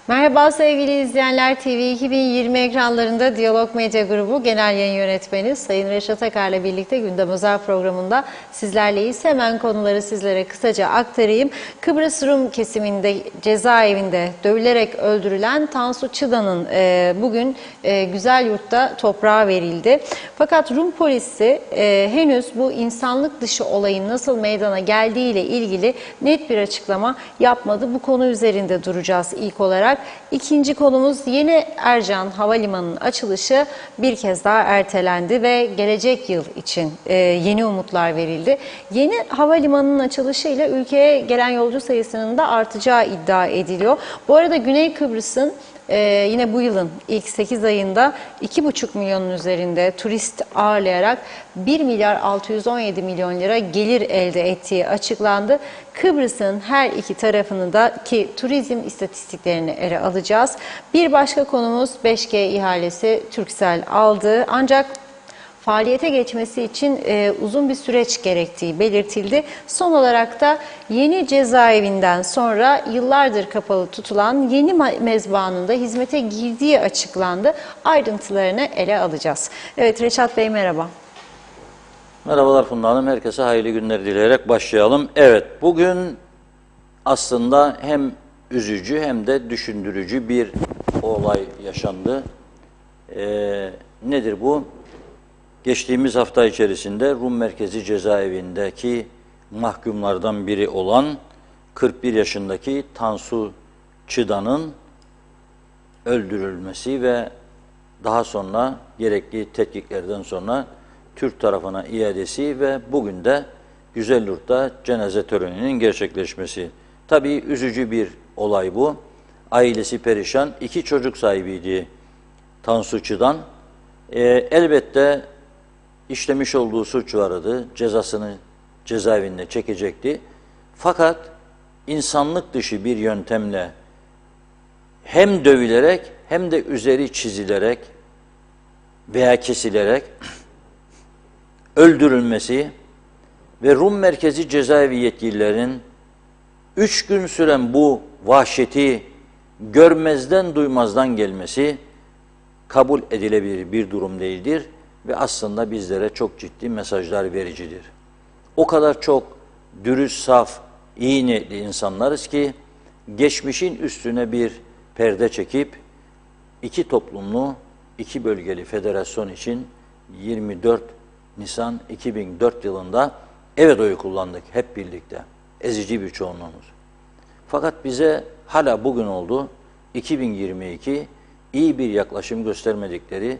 Merhaba sevgili izleyenler, TV 2020 ekranlarında Diyalog Medya Grubu Genel Yayın Yönetmeni Sayın Reşat Akar'la birlikte Gündem Özel programında sizlerleyiz. Hemen konuları sizlere kısaca aktarayım. Kıbrıs Rum kesiminde cezaevinde dövülerek öldürülen Tansu Çıdan'ın bugün Güzelyurt'ta toprağa verildi. Fakat Rum polisi henüz bu insanlık dışı olayın nasıl meydana geldiği ile ilgili net bir açıklama yapmadı. Bu konu üzerinde duracağız ilk olarak. İkinci konumuz Yeni Ercan Havalimanı'nın açılışı bir kez daha ertelendi ve gelecek yıl için yeni umutlar verildi. Yeni havalimanının açılışıyla ülkeye gelen yolcu sayısının da artacağı iddia ediliyor. Bu arada Güney Kıbrıs'ın yine bu yılın ilk 8 ayında 2,5 milyonun üzerinde turist ağırlayarak 1 milyar 617 milyon lira gelir elde ettiği açıklandı. Kıbrıs'ın her iki tarafını da ki turizm istatistiklerini ele alacağız. Bir başka konumuz 5G ihalesi Turkcell aldı. Ancak faaliyete geçmesi için uzun bir süreç gerektiği belirtildi. Son olarak da yeni cezaevinden sonra yıllardır kapalı tutulan yeni mezbahanın da hizmete girdiği açıklandı. Ayrıntılarını ele alacağız. Evet Reşat Bey merhaba. Merhabalar Funda Hanım. Herkese hayırlı günler dileyerek başlayalım. Evet, bugün aslında hem üzücü hem de düşündürücü bir olay yaşandı. Nedir bu? Geçtiğimiz hafta içerisinde Rum Merkezi Cezaevindeki mahkumlardan biri olan 41 yaşındaki Tansu Çıdan'ın öldürülmesi ve daha sonra gerekli tetkiklerden sonra Türk tarafına iadesi ve bugün de Güzelyurt'ta cenaze töreninin gerçekleşmesi. Tabii üzücü bir olay bu. Ailesi perişan, 2 çocuk sahibiydi Tansu Çıdan. Elbette işlemiş olduğu suç vardı, cezasını cezaevinde çekecekti. Fakat insanlık dışı bir yöntemle hem dövülerek hem de üzeri çizilerek veya kesilerek öldürülmesi ve Rum Merkezi Cezaevi yetkililerinin 3 gün süren bu vahşeti görmezden duymazdan gelmesi kabul edilebilir bir durum değildir ve aslında bizlere çok ciddi mesajlar vericidir. O kadar çok dürüst, saf, iyi niyetli insanlarız ki geçmişin üstüne bir perde çekip iki toplumlu, iki bölgeli federasyon için 24 Nisan 2004 yılında evet oyu kullandık hep birlikte. Ezici bir çoğunluğumuz. Fakat bize hala bugün oldu 2022 iyi bir yaklaşım göstermedikleri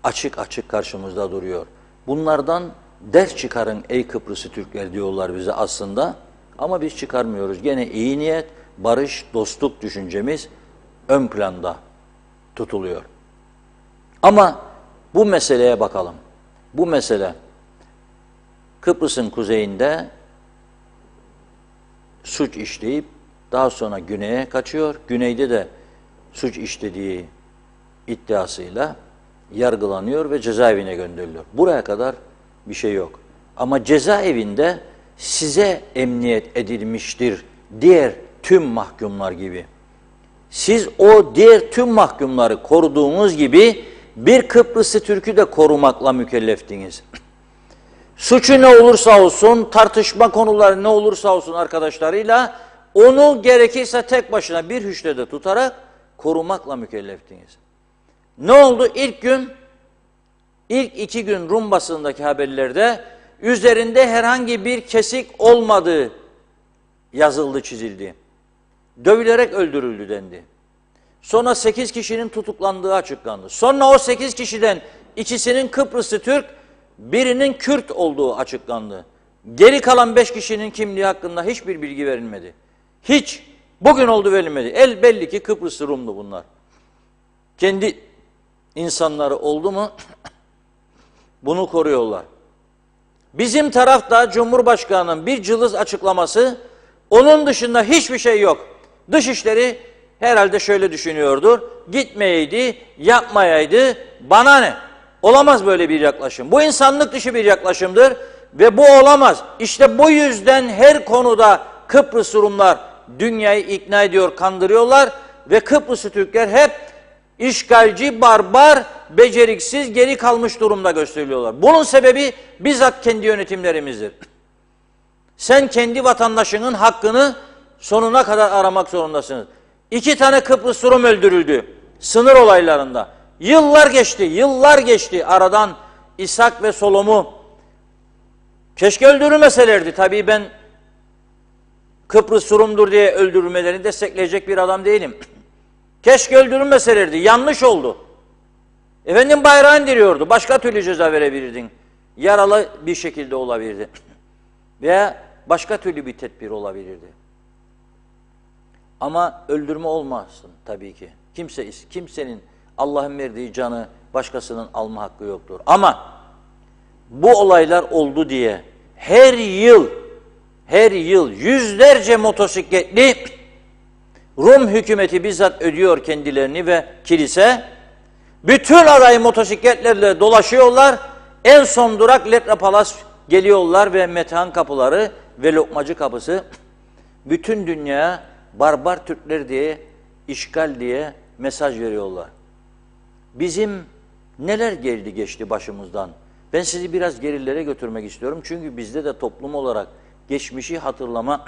açık açık karşımızda duruyor. Bunlardan ders çıkarın ey Kıbrıslı Türkler diyorlar bize aslında ama biz çıkarmıyoruz. Gene iyi niyet, barış, dostluk düşüncemiz ön planda tutuluyor. Ama bu meseleye bakalım. Bu mesele Kıbrıs'ın kuzeyinde suç işleyip daha sonra güneye kaçıyor. Güneyde de suç işlediği iddiasıyla yargılanıyor ve cezaevine gönderiliyor. Buraya kadar bir şey yok. Ama cezaevinde size emniyet edilmiştir diğer tüm mahkumlar gibi. Siz o diğer tüm mahkumları koruduğunuz gibi bir Kıbrıslı Türk'ü de korumakla mükelleftiniz. Suçu ne olursa olsun, tartışma konuları ne olursa olsun arkadaşlarıyla onu gerekirse tek başına bir hücrede tutarak korumakla mükelleftiniz. Ne oldu? İlk 2 gün Rum basındaki haberlerde üzerinde herhangi bir kesik olmadığı yazıldı, çizildi. Dövülerek öldürüldü dendi. Sonra 8 kişinin tutuklandığı açıklandı. Sonra o 8 kişiden ikisinin Kıbrıslı Türk, birinin Kürt olduğu açıklandı. Geri kalan 5 kişinin kimliği hakkında hiçbir bilgi verilmedi. Hiç. Bugün oldu verilmedi. Belli ki Kıbrıslı Rumlu bunlar. Kendi insanları oldu mu bunu koruyorlar. Bizim tarafta Cumhurbaşkanı'nın bir cılız açıklaması, onun dışında hiçbir şey yok. Dışişleri herhalde şöyle düşünüyordur, gitmeyeydi, yapmayaydı, bana ne? Olamaz böyle bir yaklaşım. Bu insanlık dışı bir yaklaşımdır ve bu olamaz. İşte bu yüzden her konuda Kıbrıs Rumlar dünyayı ikna ediyor, kandırıyorlar ve Kıbrıslı Türkler hep işgalci, barbar, beceriksiz, geri kalmış durumda gösteriliyorlar. Bunun sebebi bizzat kendi yönetimlerimizdir. Sen kendi vatandaşının hakkını sonuna kadar aramak zorundasınız. 2 tane Kıbrıs Rum öldürüldü sınır olaylarında. Yıllar geçti aradan İshak ve Solom'u. Keşke öldürülmeselerdi. Tabii ben Kıbrıs Rum'dur diye öldürülmelerini destekleyecek bir adam değilim. Keşke öldürülmeselerdi. Yanlış oldu. Efendim bayrağı indiriyordu. Başka türlü ceza verebilirdin. Yaralı bir şekilde olabilirdi. Veya başka türlü bir tedbir olabilirdi. Ama öldürme olmasın tabii ki. Kimsenin Allah'ın verdiği canı başkasının alma hakkı yoktur. Ama bu olaylar oldu diye her yıl yüzlerce motosikletli Rum hükümeti bizzat ödüyor kendilerini ve kilise. Bütün aday motosikletlerle dolaşıyorlar. En son durak Letra Palas geliyorlar ve Metehan kapıları ve Lokmacı kapısı bütün dünyaya barbar Türkler diye, işgal diye mesaj veriyorlar. Bizim neler geldi geçti başımızdan. Ben sizi biraz gerilere götürmek istiyorum. Çünkü bizde de toplum olarak geçmişi hatırlama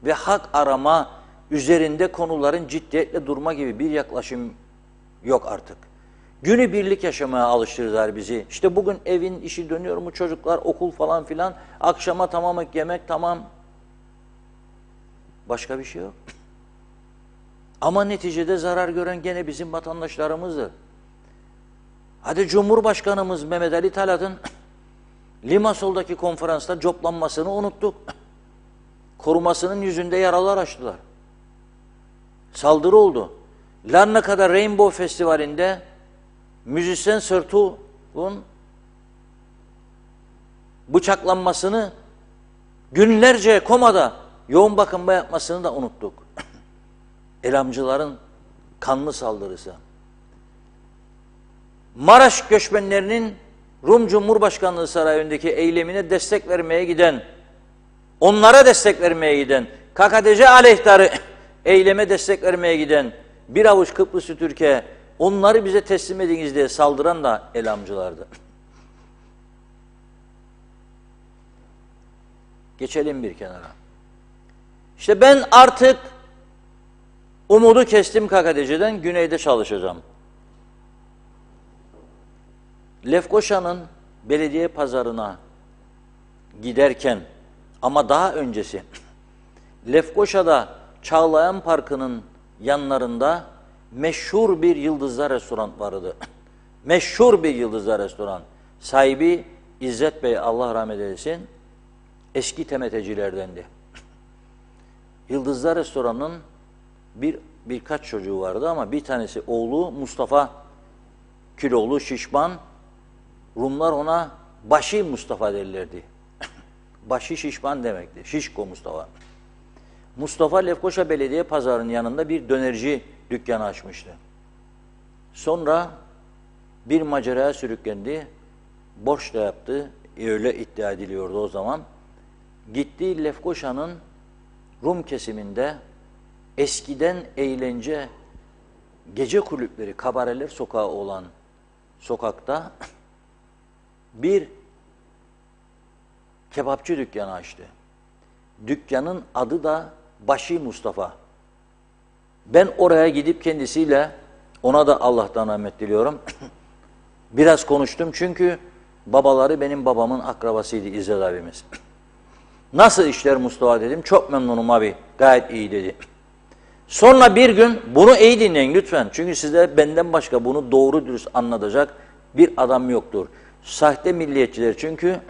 ve hak arama üzerinde konuların ciddiyetle durma gibi bir yaklaşım yok artık. Günübirlik yaşamaya alıştırdılar bizi. İşte bugün evin işi dönüyor mu, çocuklar, okul falan filan, akşama tamam yemek tamam. Başka bir şey yok. Ama neticede zarar gören gene bizim vatandaşlarımızdır. Hadi Cumhurbaşkanımız Mehmet Ali Talat'ın Limassol'daki konferansta coplanmasını unuttuk. Korumasının yüzünde yaralar açtılar. Saldırı oldu. Larnaka'da Rainbow Festivali'nde müzisyen Sırtu'nun bıçaklanmasını günlerce komada yoğun bakımda yapmasını da unuttuk. Elamcıların kanlı saldırısı. Maraş göçmenlerinin Rum Cumhurbaşkanlığı Sarayı'ndaki eylemine destek vermeye giden, onlara destek vermeye giden, KKTC aleyhtarı eyleme destek vermeye giden bir avuç Kıbrıslı Türkiye, onları bize teslim ediniz diye saldıran da elamcılardı. Geçelim bir kenara. İşte ben artık umudu kestim KKTC'den, güneyde çalışacağım. Lefkoşa'nın belediye pazarına giderken ama daha öncesi Lefkoşa'da Çağlayan Parkı'nın yanlarında meşhur bir Yıldızlar Restoran vardı. Meşhur bir Yıldızlar Restoran. Sahibi İzzet Bey, Allah rahmet eylesin, eski temetecilerdendi. Yıldızlar Restoran'ın birkaç çocuğu vardı ama bir tanesi oğlu Mustafa, kilolu, şişman. Rumlar ona Başı Mustafa derlerdi. Başı şişman demekti. Şişko Mustafa. Mustafa Lefkoşa Belediye Pazarı'nın yanında bir dönerci dükkanı açmıştı. Sonra bir maceraya sürüklendi. Borç da yaptı. Öyle iddia ediliyordu o zaman. Gitti Lefkoşa'nın Rum kesiminde eskiden eğlence, gece kulüpleri, kabareler sokağı olan sokakta bir kebapçı dükkanı açtı. Dükkanın adı da Başı Mustafa. Ben oraya gidip kendisiyle, ona da Allah'tan rahmet diliyorum, biraz konuştum çünkü babaları benim babamın akrabasıydı, İzzet abimiz. Nasıl işler Mustafa dedim, çok memnunum abi, gayet iyi dedi. Sonra bir gün, bunu iyi dinleyin lütfen, çünkü size benden başka bunu doğru dürüst anlatacak bir adam yoktur. Sahte milliyetçiler çünkü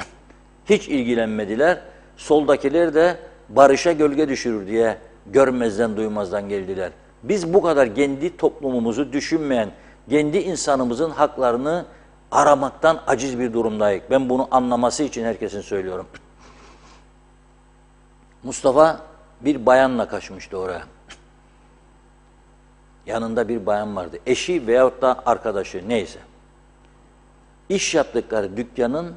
hiç ilgilenmediler. Soldakiler de barışa gölge düşürür diye görmezden duymazdan geldiler. Biz bu kadar kendi toplumumuzu düşünmeyen, kendi insanımızın haklarını aramaktan aciz bir durumdayız. Ben bunu anlaması için herkesin söylüyorum. Mustafa bir bayanla kaçmıştı oraya. Yanında bir bayan vardı. Eşi veyahut da arkadaşı neyse. İş yaptıkları dükkanın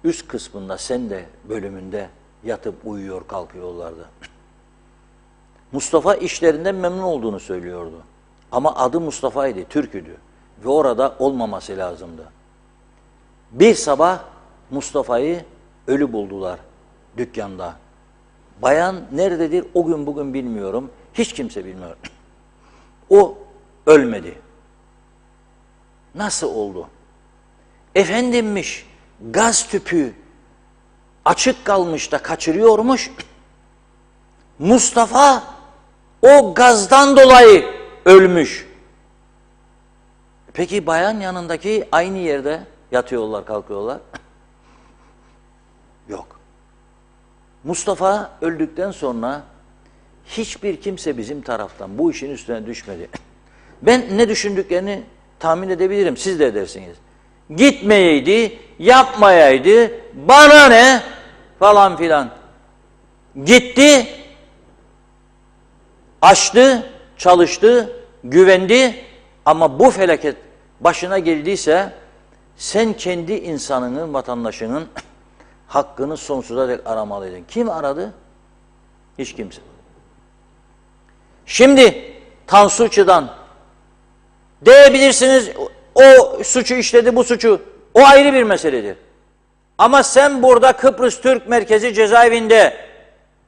üst kısmında, sende bölümünde yatıp uyuyor kalkıyorlardı. Mustafa işlerinden memnun olduğunu söylüyordu. Ama adı Mustafa'ydı, Türk'üdü. Ve orada olmaması lazımdı. Bir sabah Mustafa'yı ölü buldular dükkanda. Bayan nerededir o gün bugün bilmiyorum. Hiç kimse bilmiyor. O ölmedi. Nasıl oldu? Efendimmiş gaz tüpü açık kalmış da kaçırıyormuş. Mustafa o gazdan dolayı ölmüş. Peki bayan yanındaki aynı yerde yatıyorlar, kalkıyorlar. Yok. Mustafa öldükten sonra hiçbir kimse bizim taraftan bu işin üstüne düşmedi. Ben ne düşündüklerini tahmin edebilirim, siz de edersiniz. Gitmeyeydi, yapmayaydı, bana ne falan filan. Gitti, açtı, çalıştı, güvendi ama bu felaket başına geldiyse sen kendi insanının, vatandaşının hakkını sonsuza dek aramalıydın. Kim aradı? Hiç kimse. Şimdi Tansu Çı'dan diyebilirsiniz o suçu işledi, bu suçu. O ayrı bir meseledir. Ama sen burada Kıbrıs Türk Merkezi Cezaevinde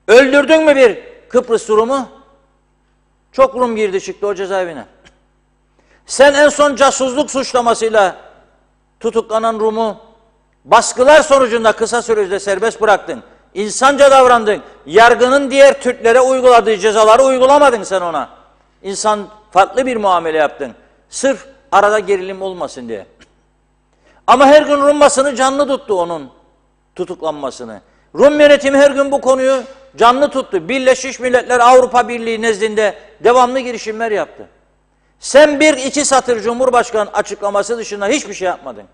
öldürdün mü bir Kıbrıs Rum'u? Çok Rum girdi çıktı o cezaevine. Sen en son casusluk suçlamasıyla tutuklanan Rum'u baskılar sonucunda kısa sürede serbest bıraktın. İnsanca davrandın. Yargının diğer Türklere uyguladığı cezaları uygulamadın sen ona. İnsan farklı bir muamele yaptın. Sırf arada gerilim olmasın diye. Ama her gün Rum basını canlı tuttu onun tutuklanmasını. Rum yönetimi her gün bu konuyu canlı tuttu. Birleşmiş Milletler Avrupa Birliği nezdinde devamlı girişimler yaptı. Sen bir iki satır Cumhurbaşkanı açıklaması dışında hiçbir şey yapmadın.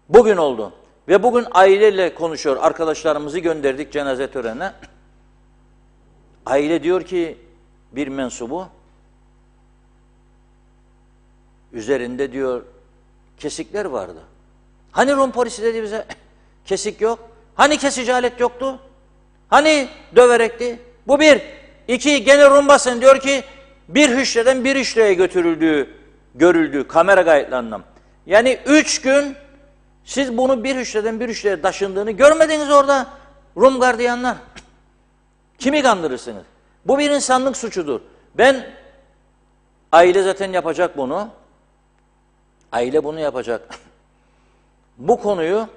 Bugün oldu. Ve bugün aileyle konuşuyor. Arkadaşlarımızı gönderdik cenaze törenine. Aile diyor ki bir mensubu üzerinde diyor kesikler vardı. Hani Rum polisi dedi bize kesik yok. Hani kesici alet yoktu. Hani döverekti. Bu bir. İki, gene Rum basın diyor ki bir hücreden bir hücreye götürüldüğü görüldü kamera kayıtlarından. Yani 3 gün siz bunu bir hücreden bir hücreye taşındığını görmediniz orada Rum gardiyanlar. Kimi kandırırsınız? Bu bir insanlık suçudur. Aile zaten yapacak bunu. Aile bunu yapacak. Bu konuyu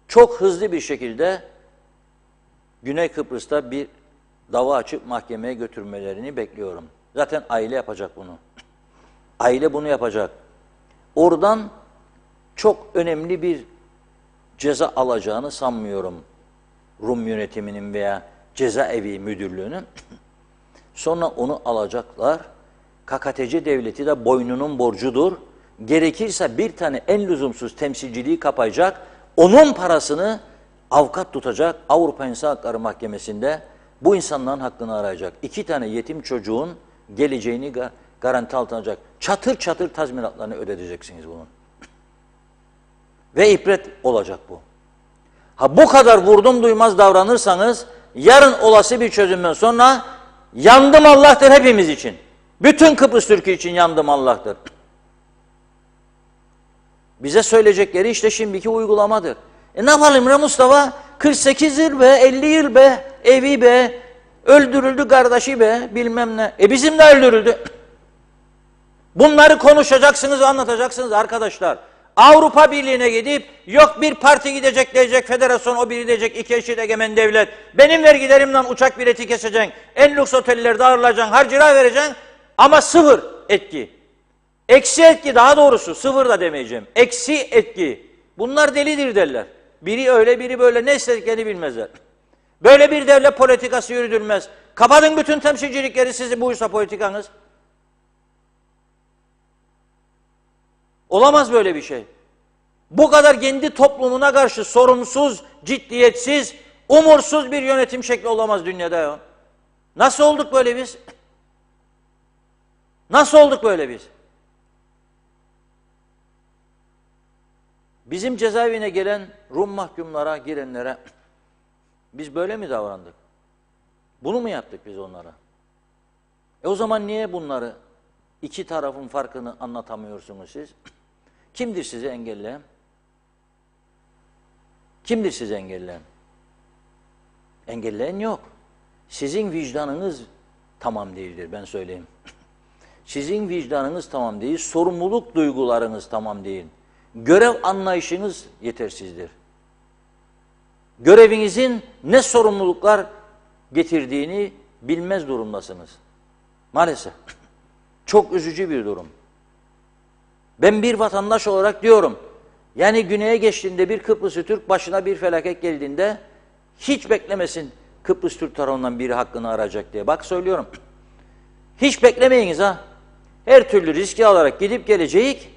çok hızlı bir şekilde Güney Kıbrıs'ta bir dava açıp mahkemeye götürmelerini bekliyorum. Zaten aile yapacak bunu. Aile bunu yapacak. Oradan çok önemli bir ceza alacağını sanmıyorum Rum yönetiminin veya cezaevi müdürlüğünün. Sonra onu alacaklar. KKTC devleti de boynunun borcudur. Gerekirse bir tane en lüzumsuz temsilciliği kapayacak. Onun parasını avukat tutacak. Avrupa İnsan Hakları Mahkemesi'nde bu insanların hakkını arayacak. 2 tane yetim çocuğun geleceğini garanti altına alacak. Çatır çatır tazminatlarını ödeteceksiniz bunun. Ve ibret olacak bu. Ha bu kadar vurdum duymaz davranırsanız yarın olası bir çözümden sonra yandım Allah'tır hepimiz için. Bütün Kıbrıs Türk'ü için yandım Allah'tır. Bize söyleyecekleri işte şimdiki uygulamadır. Ne yapalım be Mustafa? 48 yıl be, 50 yıl be, evi be, öldürüldü kardeşi be, bilmem ne. Bizim de öldürüldü. Bunları konuşacaksınız, anlatacaksınız arkadaşlar. Avrupa Birliği'ne gidip yok bir parti gidecek diyecek, federasyon o biri diyecek, iki eşit egemen devlet. Benim vergilerimden uçak bileti keseceksin, en lüks otellerde ağırlayacaksın, harcırah vereceksin ama sıfır etki. Eksi etki daha doğrusu, sıfır da demeyeceğim. Eksi etki. Bunlar delidir derler. Biri öyle, biri böyle, ne istediklerini bilmezler. Böyle bir devlet politikası yürütülmez. Kapatın bütün temsilcilikleri sizi buysa politikanız. Olamaz böyle bir şey. Bu kadar kendi toplumuna karşı sorumsuz, ciddiyetsiz, umursuz bir yönetim şekli olamaz dünyada ya. Nasıl olduk böyle biz? Nasıl olduk böyle biz? Bizim cezaevine gelen Rum mahkumlara, girenlere biz böyle mi davrandık? Bunu mu yaptık biz onlara? O zaman niye bunları, iki tarafın farkını anlatamıyorsunuz siz? Kimdir sizi engelleyen? Kimdir sizi engelleyen? Engelleyen yok. Sizin vicdanınız tamam değildir, ben söyleyeyim. Sizin vicdanınız tamam değil, sorumluluk duygularınız tamam değil. Görev anlayışınız yetersizdir. Görevinizin ne sorumluluklar getirdiğini bilmez durumdasınız. Maalesef. Çok üzücü bir durum. Ben bir vatandaş olarak diyorum, yani güneye geçtiğinde bir Kıbrıslı Türk başına bir felaket geldiğinde hiç beklemesin Kıbrıs Türk tarafından biri hakkını arayacak diye. Bak söylüyorum. Hiç beklemeyiniz ha. Her türlü riski alarak gidip gelecek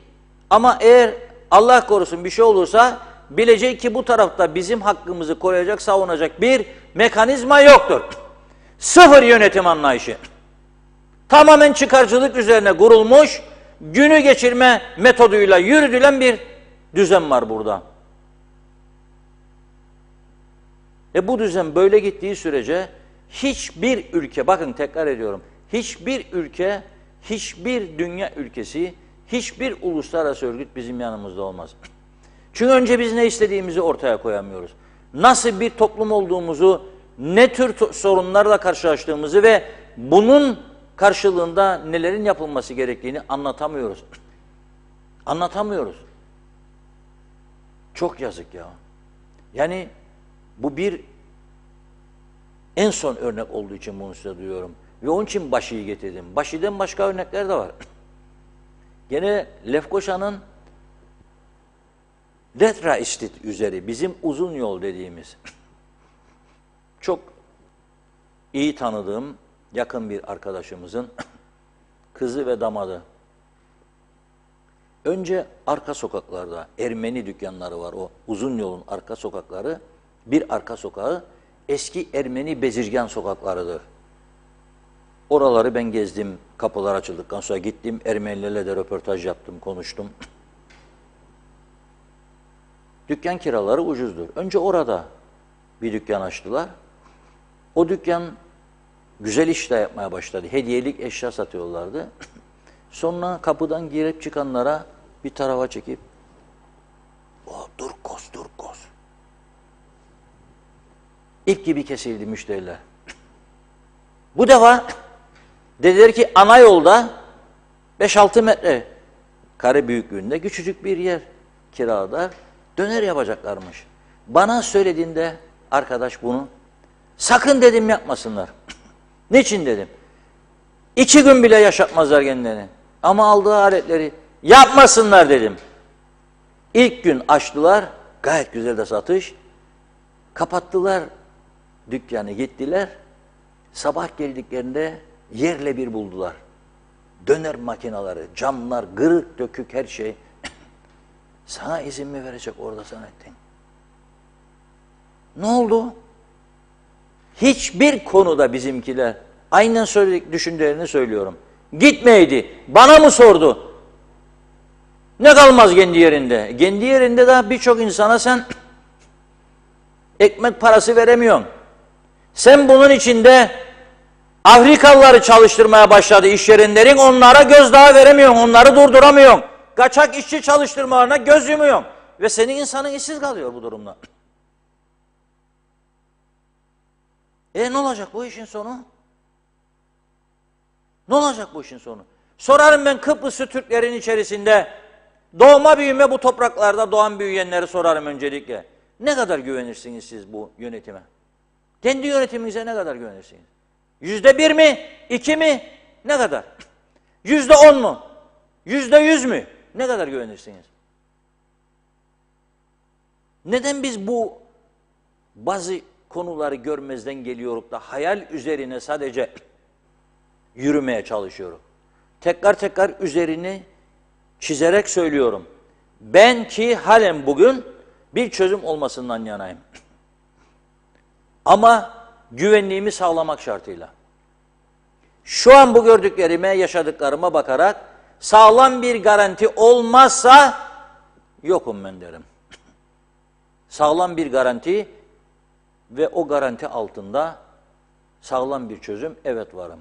ama eğer Allah korusun bir şey olursa bilecek ki bu tarafta bizim hakkımızı koruyacak, savunacak bir mekanizma yoktur. Sıfır yönetim anlayışı. Tamamen çıkarcılık üzerine kurulmuş, günü geçirme metoduyla yürütülen bir düzen var burada. Bu düzen böyle gittiği sürece hiçbir ülke, bakın tekrar ediyorum, hiçbir ülke, hiçbir dünya ülkesi, hiçbir uluslararası örgüt bizim yanımızda olmaz. Çünkü önce biz ne istediğimizi ortaya koyamıyoruz. Nasıl bir toplum olduğumuzu, ne tür sorunlarla karşılaştığımızı ve bunun karşılığında nelerin yapılması gerektiğini anlatamıyoruz. Anlatamıyoruz. Çok yazık ya. Yani bu bir en son örnek olduğu için bunu size duyuyorum. Ve onun için Başı'yı getirdim. Başı'dan başka örnekler de var. Gene Lefkoşa'nın Letra İstit üzeri, bizim uzun yol dediğimiz, çok iyi tanıdığım yakın bir arkadaşımızın kızı ve damadı. Önce arka sokaklarda Ermeni dükkanları var, o uzun yolun arka sokakları, bir arka sokağı eski Ermeni bezirgan sokaklarıdır. Oraları ben gezdim, kapılar açıldıktan sonra gittim, Ermenilerle de röportaj yaptım, konuştum. Dükkan kiraları ucuzdur. Önce orada bir dükkan açtılar. O dükkan güzel iş de yapmaya başladı. Hediyelik eşya satıyorlardı. Sonra kapıdan girip çıkanlara bir tarafa çekip dur kos, dur kos. İp gibi kesildi müşteriler. Bu defa dediler ki ana yolda 5-6 metre kare büyüklüğünde küçücük bir yer kirada döner yapacaklarmış. Bana söylediğinde arkadaş bunu sakın dedim yapmasınlar. Niçin dedim. 2 gün bile yaşatmazlar kendilerini. Ama aldığı aletleri yapmasınlar dedim. İlk gün açtılar. Gayet güzel de satış. Kapattılar dükkanı, gittiler. Sabah geldiklerinde yerle bir buldular. Döner makineleri, camlar, kırık dökük her şey. Sana izin mi verecek orada Saadettin? Ne oldu? Hiçbir konuda bizimkiler aynen söyledik, düşündüklerini söylüyorum. Gitmeydi. Bana mı sordu? Ne kalmaz kendi yerinde? Kendi yerinde daha birçok insana sen ekmek parası veremiyorsun. Sen bunun içinde Afrikalıları çalıştırmaya başladı iş yerinlerin, onlara gözdağı veremiyorsun, onları durduramıyorsun. Kaçak işçi çalıştırmalarına göz yumuyorsun. Ve senin insanın işsiz kalıyor bu durumda. Ne olacak bu işin sonu? Ne olacak bu işin sonu? Sorarım ben Kıbrıslı Türklerin içerisinde doğma büyüme bu topraklarda doğan büyüyenleri sorarım öncelikle. Ne kadar güvenirsiniz siz bu yönetime? Kendi yönetiminize ne kadar güvenirsiniz? %1 mi? 2 mi? Ne kadar? %10 mu? %100 mü? Ne kadar güvenirsiniz? Neden biz bu bazı konuları görmezden geliyoruz da hayal üzerine sadece yürümeye çalışıyoruz? Tekrar tekrar üzerini çizerek söylüyorum. Ben ki halen bugün bir çözüm olmasından yanayım. Ama güvenliğimi sağlamak şartıyla. Şu an bu gördüklerime, yaşadıklarıma bakarak sağlam bir garanti olmazsa yokum ben derim. Sağlam bir garanti ve o garanti altında Sağlam bir çözüm, evet varım.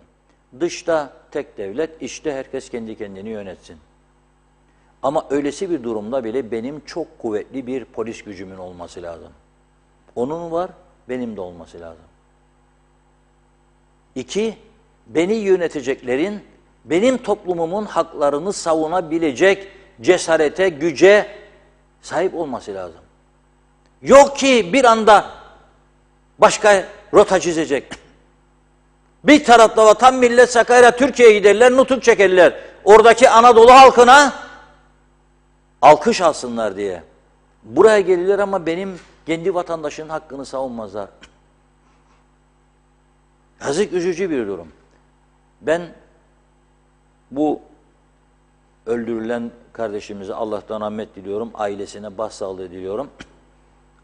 Dışta tek devlet, içte herkes kendi kendini yönetsin. Ama öylesi bir durumda bile benim çok kuvvetli bir polis gücümün olması lazım. Onun var, benim de olması lazım. 2, beni yöneteceklerin benim toplumumun haklarını savunabilecek cesarete, güce sahip olması lazım. Yok ki bir anda başka rota çizecek. Bir tarafta vatan millet Sakarya Türkiye'ye giderler, nutuk çekerler. Oradaki Anadolu halkına alkış alsınlar diye. Buraya gelirler ama benim kendi vatandaşının hakkını savunmazlar. Yazık, üzücü bir durum. Ben bu öldürülen kardeşimize Allah'tan rahmet diliyorum, ailesine başsağlığı diliyorum.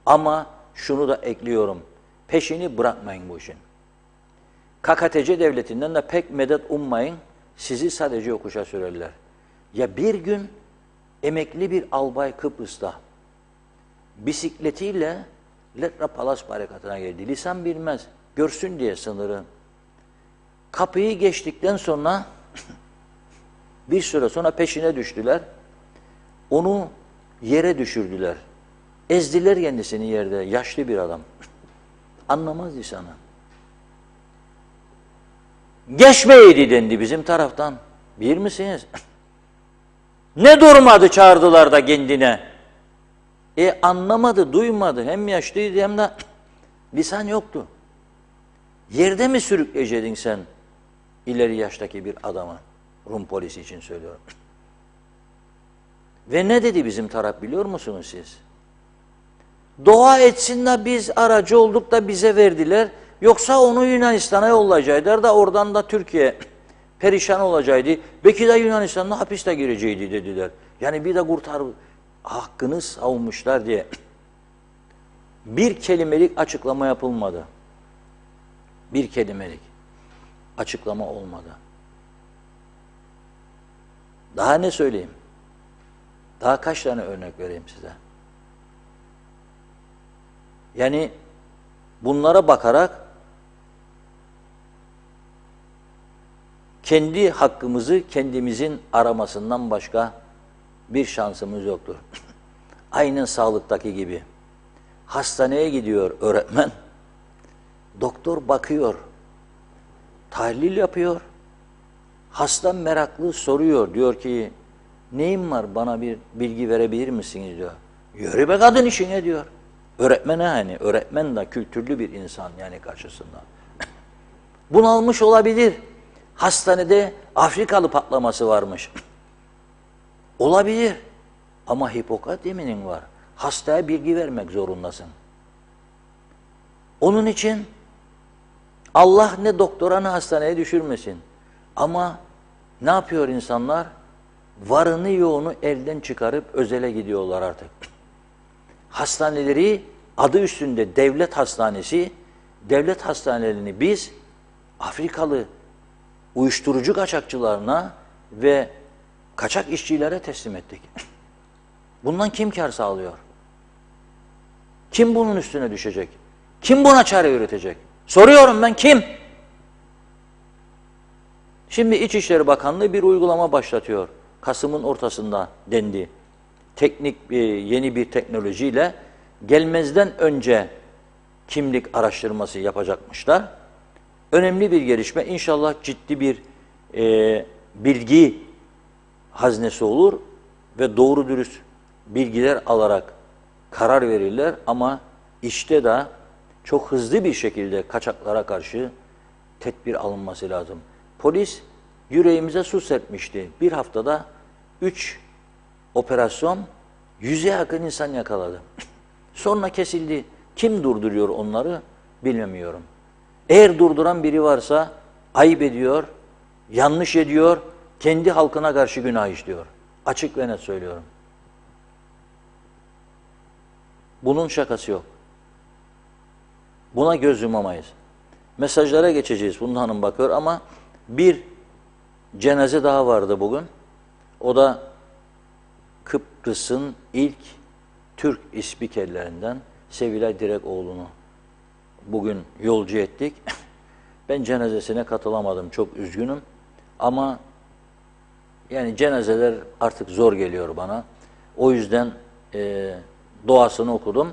Ama şunu da ekliyorum, peşini bırakmayın bu işin. KKTC devletinden de pek medet ummayın, sizi sadece yokuşa sürerler. Ya bir gün emekli bir albay Kıbrıs'ta bisikletiyle Letra Palas barikatına geldi. Lisan bilmez, görsün diye sınırı. Kapıyı geçtikten sonra bir süre sonra peşine düştüler. Onu yere düşürdüler. Ezdiler kendisini yerde. Yaşlı bir adam. Anlamaz lisanı. Geçmeyeydi dendi bizim taraftan. Bilir misiniz? Ne durmadı, çağırdılar da kendine. Anlamadı, duymadı. Hem yaşlıydı hem de lisan yoktu. Yerde mi sürükleyecektin sen ileri yaştaki bir adamı? Rum polisi için söylüyorum. Ve ne dedi bizim taraf biliyor musunuz siz? Dua etsin de biz aracı olduk da bize verdiler. Yoksa onu Yunanistan'a yollayacaklar da oradan da Türkiye perişan olacaktı. Belki de Yunanistan'da hapiste gireceğiydi dediler. Yani bir de kurtar hakkını savunmuşlar diye. Bir kelimelik açıklama yapılmadı. Bir kelimelik açıklama olmadı. Daha ne söyleyeyim? Daha kaç tane örnek vereyim size? Yani bunlara bakarak kendi hakkımızı kendimizin aramasından başka bir şansımız yoktur. Aynen sağlıktaki gibi. Hastaneye gidiyor öğretmen, doktor bakıyor, tahlil yapıyor, hasta meraklı soruyor, diyor ki neyim var, bana bir bilgi verebilir misiniz diyor. Yürü be kadın işine diyor. Öğretmene, hani öğretmen de kültürlü bir insan yani karşısında. Bunalmış olabilir. Hastanede Afrikalı patlaması varmış. Olabilir. Ama Hipokrat yeminin var. Hastaya bilgi vermek zorundasın. Onun için Allah ne doktora ne hastaneye düşürmesin. Ama ne yapıyor insanlar? Varını yoğunu elden çıkarıp özele gidiyorlar artık. Hastaneleri adı üstünde devlet hastanesi, devlet hastanelerini biz Afrikalı uyuşturucu kaçakçılarına ve kaçak işçilere teslim ettik. Bundan kim kar sağlıyor? Kim bunun üstüne düşecek? Kim buna çare üretecek? Soruyorum ben, kim? Şimdi İçişleri Bakanlığı bir uygulama başlatıyor. Kasım'ın ortasında dendi. Yeni bir teknolojiyle gelmezden önce kimlik araştırması yapacakmışlar. Önemli bir gelişme. İnşallah ciddi bir bilgi haznesi olur ve doğru dürüst bilgiler alarak karar verirler. Ama işte de çok hızlı bir şekilde kaçaklara karşı tedbir alınması lazım. Polis yüreğimize su serpmişti. Bir haftada 3 operasyon, 100'e yakın insan yakaladı. Sonra kesildi. Kim durduruyor onları bilmiyorum. Eğer durduran biri varsa ayıp ediyor, yanlış ediyor, kendi halkına karşı günah işliyor. Açık ve net söylüyorum. Bunun şakası yok. Buna göz yumamayız. Mesajlara geçeceğiz. Bunun hanım bakıyor ama bir cenaze daha vardı bugün. O da Kıbrıs'ın ilk Türk spikerlerinden Sevilay Direkoğlu'nu bugün yolcu ettik. Ben cenazesine katılamadım. Çok üzgünüm. Ama yani cenazeler artık zor geliyor bana. O yüzden duasını okudum.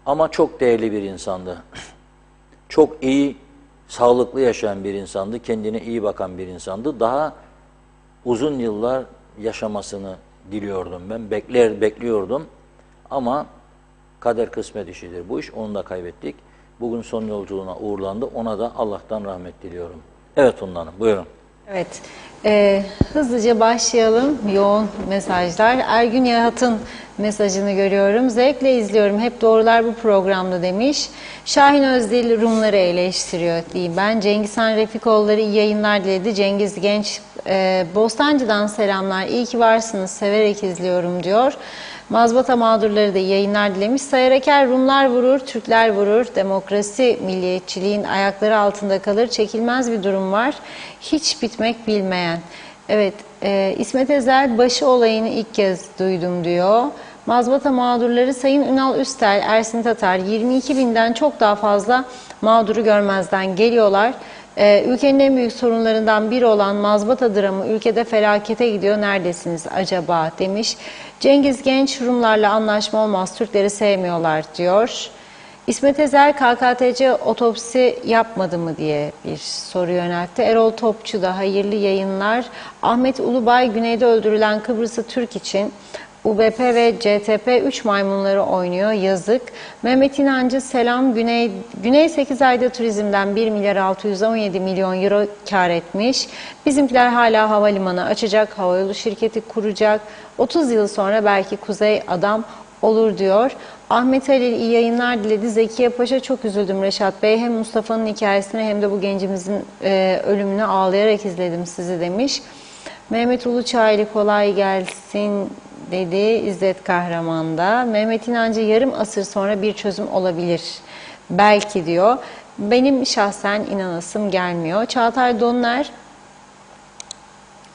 Ama çok değerli bir insandı. Çok iyi, sağlıklı yaşayan bir insandı. Kendine iyi bakan bir insandı. Daha uzun yıllar yaşamasını diliyordum ben. Bekliyordum. Ama kader kısmet işidir. Bu iş, onu da kaybettik. Bugün son yolculuğuna uğurlandı. Ona da Allah'tan rahmet diliyorum. Evet Funda Hanım, buyurun. Evet, hızlıca başlayalım. Yoğun mesajlar. Ergün Yahat'ın mesajını görüyorum. Zevkle izliyorum. Hep doğrular bu programda demiş. Şahin Özdil Rumları eleştiriyor diyeyim ben. Cengizhan Refikoğulları iyi yayınlar diledi. Cengiz Genç Bostancı'dan selamlar. İyi ki varsınız. Severek izliyorum diyor. Mazbata mağdurları da iyi yayınlar dilemiş. Sayar Eker, Rumlar vurur, Türkler vurur. Demokrasi, milliyetçiliğin ayakları altında kalır. Çekilmez bir durum var. Hiç bitmek bilmeyen. Evet, İsmet Ezel başı olayını ilk kez duydum diyor. Mazbata mağdurları Sayın Ünal Üstel, Ersin Tatar 22 binden çok daha fazla mağduru görmezden geliyorlar. Ülkenin en büyük sorunlarından biri olan mazbata dramı ülkede felakete gidiyor. Neredesiniz acaba demiş. Cengiz Genç, Rumlarla anlaşma olmaz, Türkleri sevmiyorlar diyor. İsmet Ezel KKTC otopsi yapmadı mı diye bir soru yöneltti. Erol Topçu da hayırlı yayınlar. Ahmet Ulubay, güneyde öldürülen Kıbrıslı Türk için UBP ve CTP 3 maymunları oynuyor. Yazık. Mehmet İnancı selam. Güney 8 ayda turizmden 1 milyar 617 milyon euro kar etmiş. Bizimkiler hala havalimanı açacak. Havayolu şirketi kuracak. 30 yıl sonra belki Kuzey adam olur diyor. Ahmet Halil iyi yayınlar diledi. Zekiye Paşa çok üzüldüm Reşat Bey. Hem Mustafa'nın hikayesini hem de bu gencimizin ölümünü ağlayarak izledim sizi demiş. Mehmet Uluçaylı kolay gelsin dedi İzzet Kahraman'da. Mehmet İnancı yarım asır sonra bir çözüm olabilir. Belki diyor. Benim şahsen inanasım gelmiyor. Çağatay Donner.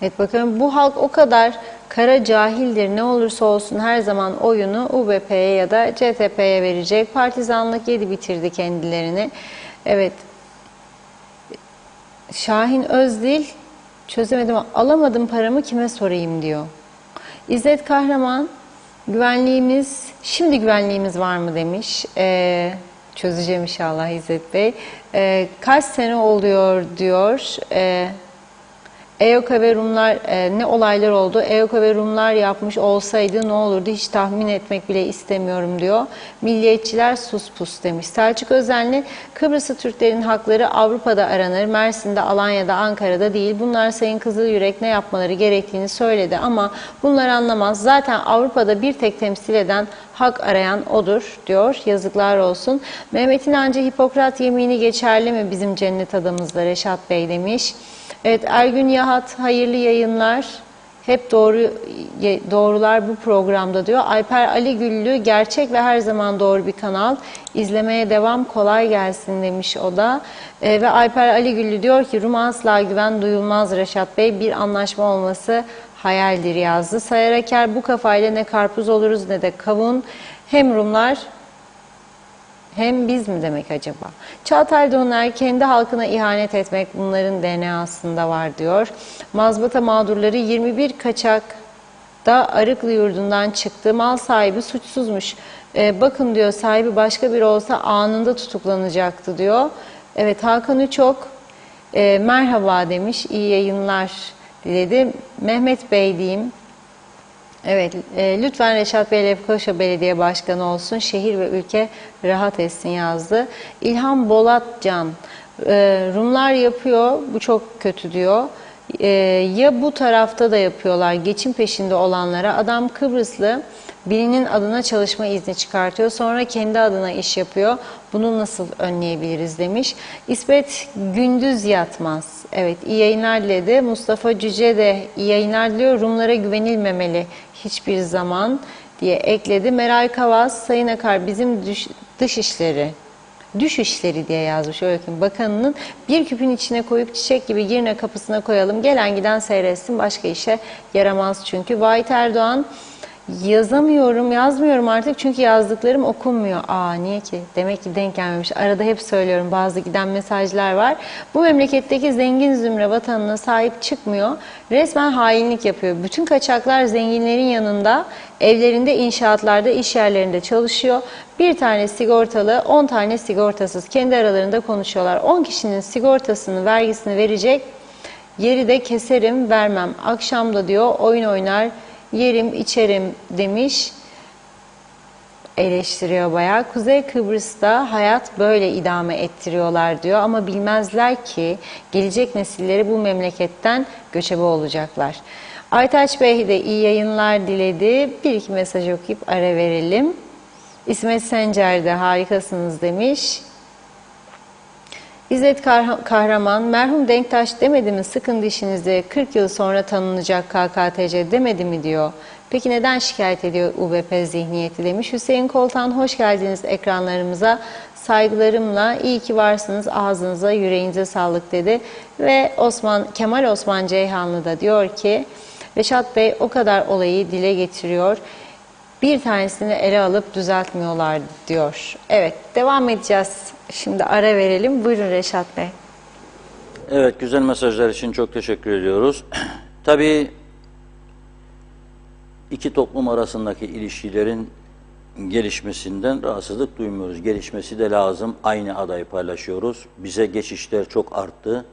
Evet bakın bu halk o kadar kara cahildir. Ne olursa olsun her zaman oyunu UBP'ye ya da CTP'ye verecek. Partizanlık yedi bitirdi kendilerini. Evet. Şahin Özdil çözemedim, alamadım paramı kime sorayım diyor. İzzet Kahraman, şimdi güvenliğimiz var mı demiş. Çözeceğim inşallah İzzet Bey. Kaç sene oluyor diyor. EOKA ve Rumlar ne olaylar oldu? EOKA ve Rumlar yapmış olsaydı ne olurdu? Hiç tahmin etmek bile istemiyorum diyor. Milliyetçiler sus pus demiş. Selçuk Özenli, Kıbrıslı Türklerin hakları Avrupa'da aranır. Mersin'de, Alanya'da, Ankara'da değil. Bunlar Sayın Kızılyürek ne yapmaları gerektiğini söyledi ama bunlar anlamaz. Zaten Avrupa'da bir tek temsil eden, hak arayan odur diyor. Yazıklar olsun. Mehmet İnancı, Hipokrat yemini geçerli mi bizim cennet adamızda Reşat Bey demiş. Evet, Ergün Yahat hayırlı yayınlar. Hep doğrular bu programda diyor. Alper Ali Güllü, gerçek ve her zaman doğru bir kanal. İzlemeye devam, kolay gelsin demiş o da. Ve Alper Ali Güllü diyor ki Rum'a asla güven duyulmaz Reşat Bey. Bir anlaşma olması hayaldir yazdı. Sayar Eker, bu kafayla ne karpuz oluruz ne de kavun. Hem Rumlar hem biz mi demek acaba? Çağatay Donner, kendi halkına ihanet etmek bunların DNA'sında var diyor. Mazbata mağdurları 21 kaçakta Arıklı yurdundan çıktı. Mal sahibi suçsuzmuş. Bakın diyor, sahibi başka biri olsa anında tutuklanacaktı diyor. Evet, Hakan Üçok merhaba demiş. İyi yayınlar diledi. Mehmet Bey diyeyim. Evet, lütfen Reşat Bey Lefkoşa Belediye Başkanı olsun, şehir ve ülke rahat etsin yazdı. İlhan Bolatcan, Rumlar yapıyor, bu çok kötü diyor. Ya bu tarafta da yapıyorlar, geçim peşinde olanlara. Adam Kıbrıslı, birinin adına çalışma izni çıkartıyor, sonra kendi adına iş yapıyor. Bunu nasıl önleyebiliriz demiş. İsmet Gündüz Yatmaz, evet iyi yayınlar diledi. Mustafa Cüce de iyi yayınlar diliyor. Rumlara güvenilmemeli hiçbir zaman diye ekledi. Meral Kavaz, Sayın Akar bizim düş işleri diye yazmış. Öyle ki bakanının bir küpün içine koyup çiçek gibi Girne kapısına koyalım. Gelen giden seyretsin, başka işe yaramaz çünkü. Vahit Erdoğan, Yazamıyorum, yazmıyorum artık çünkü yazdıklarım okunmuyor. Niye ki? Demek ki denk gelmemiş. Arada hep söylüyorum, bazı giden mesajlar var. Bu memleketteki zengin zümre vatanına sahip çıkmıyor. Resmen hainlik yapıyor. Bütün kaçaklar zenginlerin yanında, evlerinde, inşaatlarda, iş yerlerinde çalışıyor. Bir tane sigortalı, 10 tane sigortasız. Kendi aralarında konuşuyorlar. 10 kişinin sigortasını, vergisini verecek. Yeri de keserim, vermem. Akşam da diyor oyun oynar, yerim, içerim demiş. Eleştiriyor bayağı. Kuzey Kıbrıs'ta hayat böyle idame ettiriyorlar diyor. Ama bilmezler ki gelecek nesilleri bu memleketten göçebe olacaklar. Aytaç Bey de iyi yayınlar diledi. Bir iki mesaj okuyup ara verelim. İsmet Sencer de harikasınız demiş. İzzet Kahraman, merhum Denktaş demedi mi sıkın dişinizi 40 yıl sonra tanınacak KKTC demedi mi diyor. Peki neden şikayet ediyor UBP zihniyeti demiş. Hüseyin Koltan hoş geldiniz ekranlarımıza. Saygılarımla iyi ki varsınız, ağzınıza yüreğinize sağlık dedi. Ve Kemal Osman Ceyhanlı da diyor ki Reşat Bey o kadar olayı dile getiriyor. Bir tanesini ele alıp düzeltmiyorlar diyor. Evet, devam edeceğiz. Şimdi ara verelim. Buyurun Reşat Bey. Evet, güzel mesajlar için çok teşekkür ediyoruz. Tabii iki toplum arasındaki ilişkilerin gelişmesinden rahatsızlık duymuyoruz. Gelişmesi de lazım. Aynı adayı paylaşıyoruz. Bize geçişler çok arttı.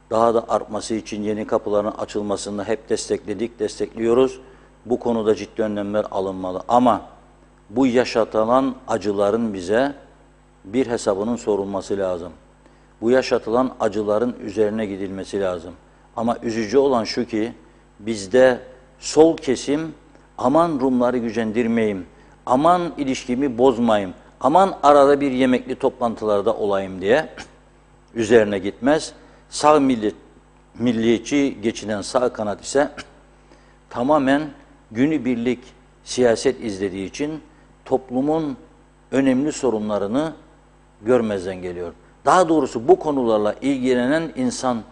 Daha da artması için yeni kapıların açılmasını hep destekledik, destekliyoruz. Bu konuda ciddi önlemler alınmalı. Ama bu yaşatılan acıların bize bir hesabının sorulması lazım. Bu yaşatılan acıların üzerine gidilmesi lazım. Ama üzücü olan şu ki bizde sol kesim aman Rumları gücendirmeyeyim, aman ilişkimi bozmayayım, aman arada bir yemekli toplantılarda olayım diye üzerine gitmez. Sağ milliyetçi geçinen sağ kanat ise tamamen günübirlik siyaset izlediği için toplumun önemli sorunlarını görmezden geliyor. Daha doğrusu bu konularla ilgilenen insan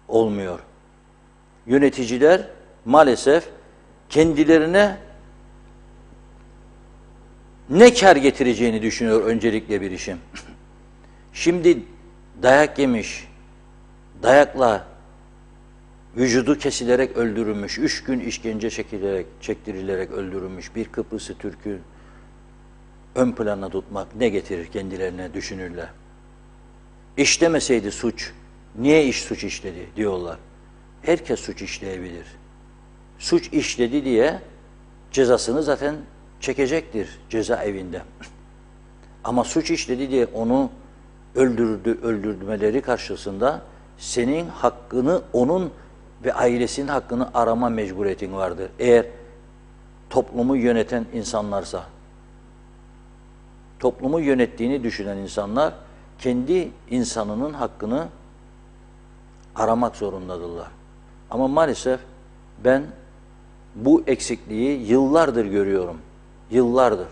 olmuyor. Yöneticiler maalesef kendilerine ne kar getireceğini düşünüyor öncelikle bir işim. Şimdi dayak yemiş, dayakla vücudu kesilerek öldürülmüş, 3 gün işkence çektirilerek öldürülmüş bir Kıbrıslı Türk'ü ön plana tutmak ne getirir kendilerine düşünürler. İşlemeseydi suç, niye suç işledi diyorlar. Herkes suç işleyebilir. Suç işledi diye cezasını zaten çekecektir cezaevinde. Ama suç işledi diye onu öldürmeleri karşısında senin hakkını, onun ve ailesinin hakkını arama mecburiyetin vardır. Eğer toplumu yöneten insanlarsa, toplumu yönettiğini düşünen insanlar kendi insanının hakkını aramak zorundadırlar. Ama maalesef ben bu eksikliği yıllardır görüyorum. Yıllardır.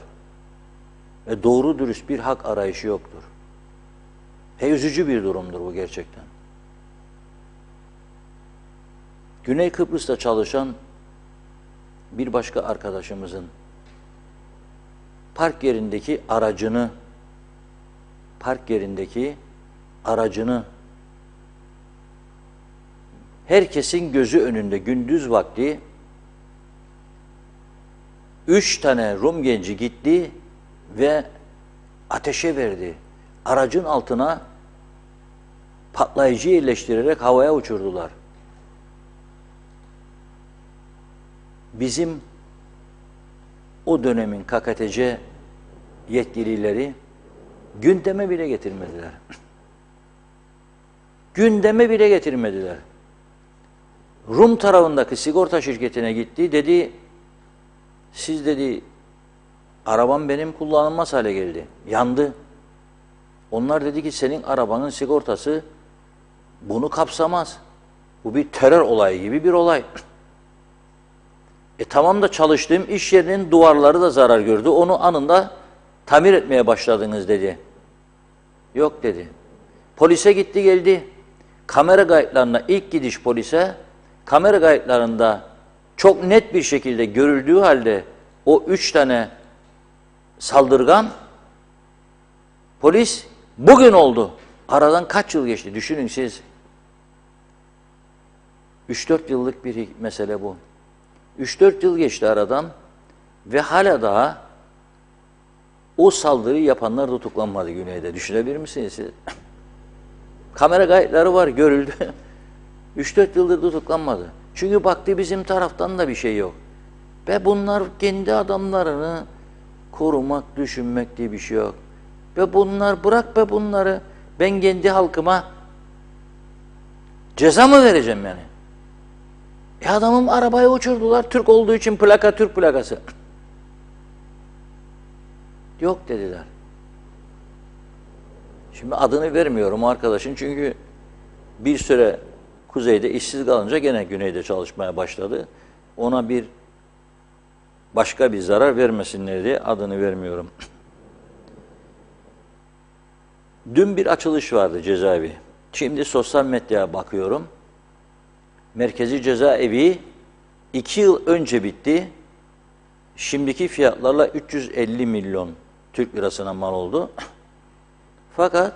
Ve doğru dürüst bir hak arayışı yoktur. Üzücü bir durumdur bu gerçekten. Güney Kıbrıs'ta çalışan bir başka arkadaşımızın park yerindeki aracını herkesin gözü önünde gündüz vakti 3 tane Rum genci gitti ve ateşe verdi. Aracın altına patlayıcı yerleştirerek havaya uçurdular. Bizim o dönemin KKTC yetkilileri gündeme bile getirmediler. Gündeme bile getirmediler. Rum tarafındaki sigorta şirketine gitti, dedi siz dedi arabam benim kullanılmaz hale geldi, yandı. Onlar dedi ki senin arabanın sigortası bunu kapsamaz. Bu bir terör olayı gibi bir olay. Tamam da çalıştığım iş yerinin duvarları da zarar gördü. Onu anında tamir etmeye başladınız dedi. Yok dedi. Polise gitti geldi. Kamera kayıtlarına ilk gidiş polise, kamera kayıtlarında çok net bir şekilde görüldüğü halde o 3 tane saldırgan polis bugün oldu. Aradan kaç yıl geçti? Düşünün siz. 3-4 yıllık bir mesele bu. 3-4 yıl geçti aradan ve hala daha o saldırıyı yapanlar tutuklanmadı Güney'de. Düşünebilir misiniz siz? Kamera kayıtları var, görüldü. 3-4 yıldır tutuklanmadı. Çünkü baktı bizim taraftan da bir şey yok. Ve bunlar kendi adamlarını korumak, düşünmek diye bir şey yok. Ve bunlar, bırak be bunları, ben kendi halkıma ceza mı vereceğim yani? Adamım arabayı uçurdular, Türk olduğu için plaka, Türk plakası. Yok dediler. Şimdi adını vermiyorum arkadaşın çünkü bir süre kuzeyde işsiz kalınca gene güneyde çalışmaya başladı. Ona başka bir zarar vermesinler diye adını vermiyorum. Dün bir açılış vardı cezaevi. Şimdi sosyal medyaya bakıyorum. Merkezi cezaevi 2 yıl önce bitti. Şimdiki fiyatlarla 350 milyon Türk lirasına mal oldu. Fakat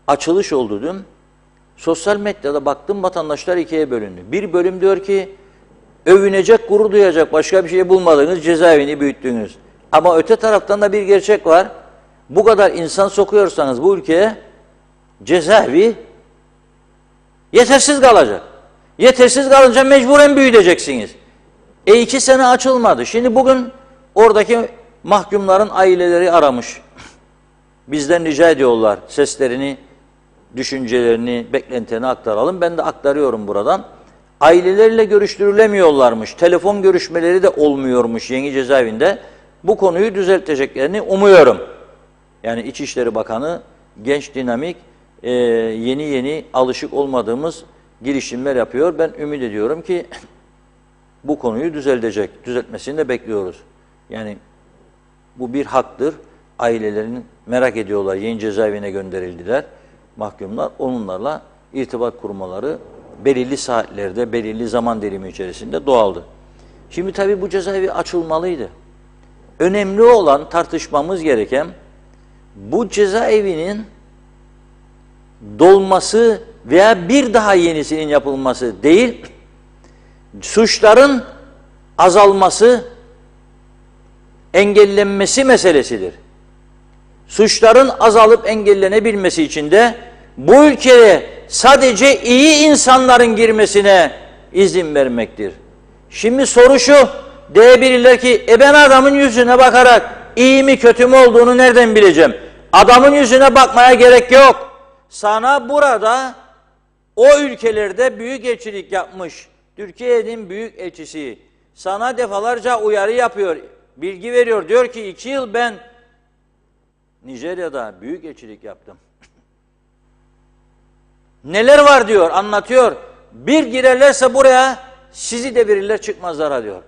açılış oldu dün. Sosyal medyada baktım vatandaşlar ikiye bölündü. Bir bölüm diyor ki övünecek, gurur duyacak başka bir şey bulmadınız, cezaevini büyüttünüz. Ama öte taraftan da bir gerçek var. Bu kadar insan sokuyorsanız bu ülkeye cezaevi yetersiz kalacak. Yetersiz kalınca mecburen büyüteceksiniz. 2 sene açılmadı. Şimdi bugün oradaki mahkumların aileleri aramış. Bizden rica ediyorlar seslerini, düşüncelerini, beklentilerini aktaralım. Ben de aktarıyorum buradan. Aileleriyle görüştürülemiyorlarmış. Telefon görüşmeleri de olmuyormuş yeni cezaevinde. Bu konuyu düzelteceklerini umuyorum. Yani İçişleri Bakanı genç, dinamik, yeni alışık olmadığımız girişimler yapıyor. Ben ümit ediyorum ki bu konuyu düzeltecek. Düzeltmesini de bekliyoruz. Yani bu bir haktır. Ailelerin merak ediyorlar. Yeni cezaevine gönderildiler mahkumlar. Onlarla irtibat kurmaları belirli saatlerde, belirli zaman dilimi içerisinde doğaldı. Şimdi tabii bu cezaevi açılmalıydı. Önemli olan tartışmamız gereken bu cezaevinin dolması veya bir daha yenisinin yapılması değil, suçların azalması, engellenmesi meselesidir. Suçların azalıp engellenebilmesi için de bu ülkeye sadece iyi insanların girmesine izin vermektir. Şimdi soru şu, diyebilirler ki ben adamın yüzüne bakarak iyi mi kötü mü olduğunu nereden bileceğim? Adamın yüzüne bakmaya gerek yok. Sana burada o ülkelerde büyükelçilik yapmış Türkiye'nin büyük elçisi sana defalarca uyarı yapıyor, bilgi veriyor. Diyor ki 2 yıl ben Nijerya'da büyükelçilik yaptım. Neler var diyor, anlatıyor. Bir girerlerse buraya sizi devirirler çıkmazlara diyor.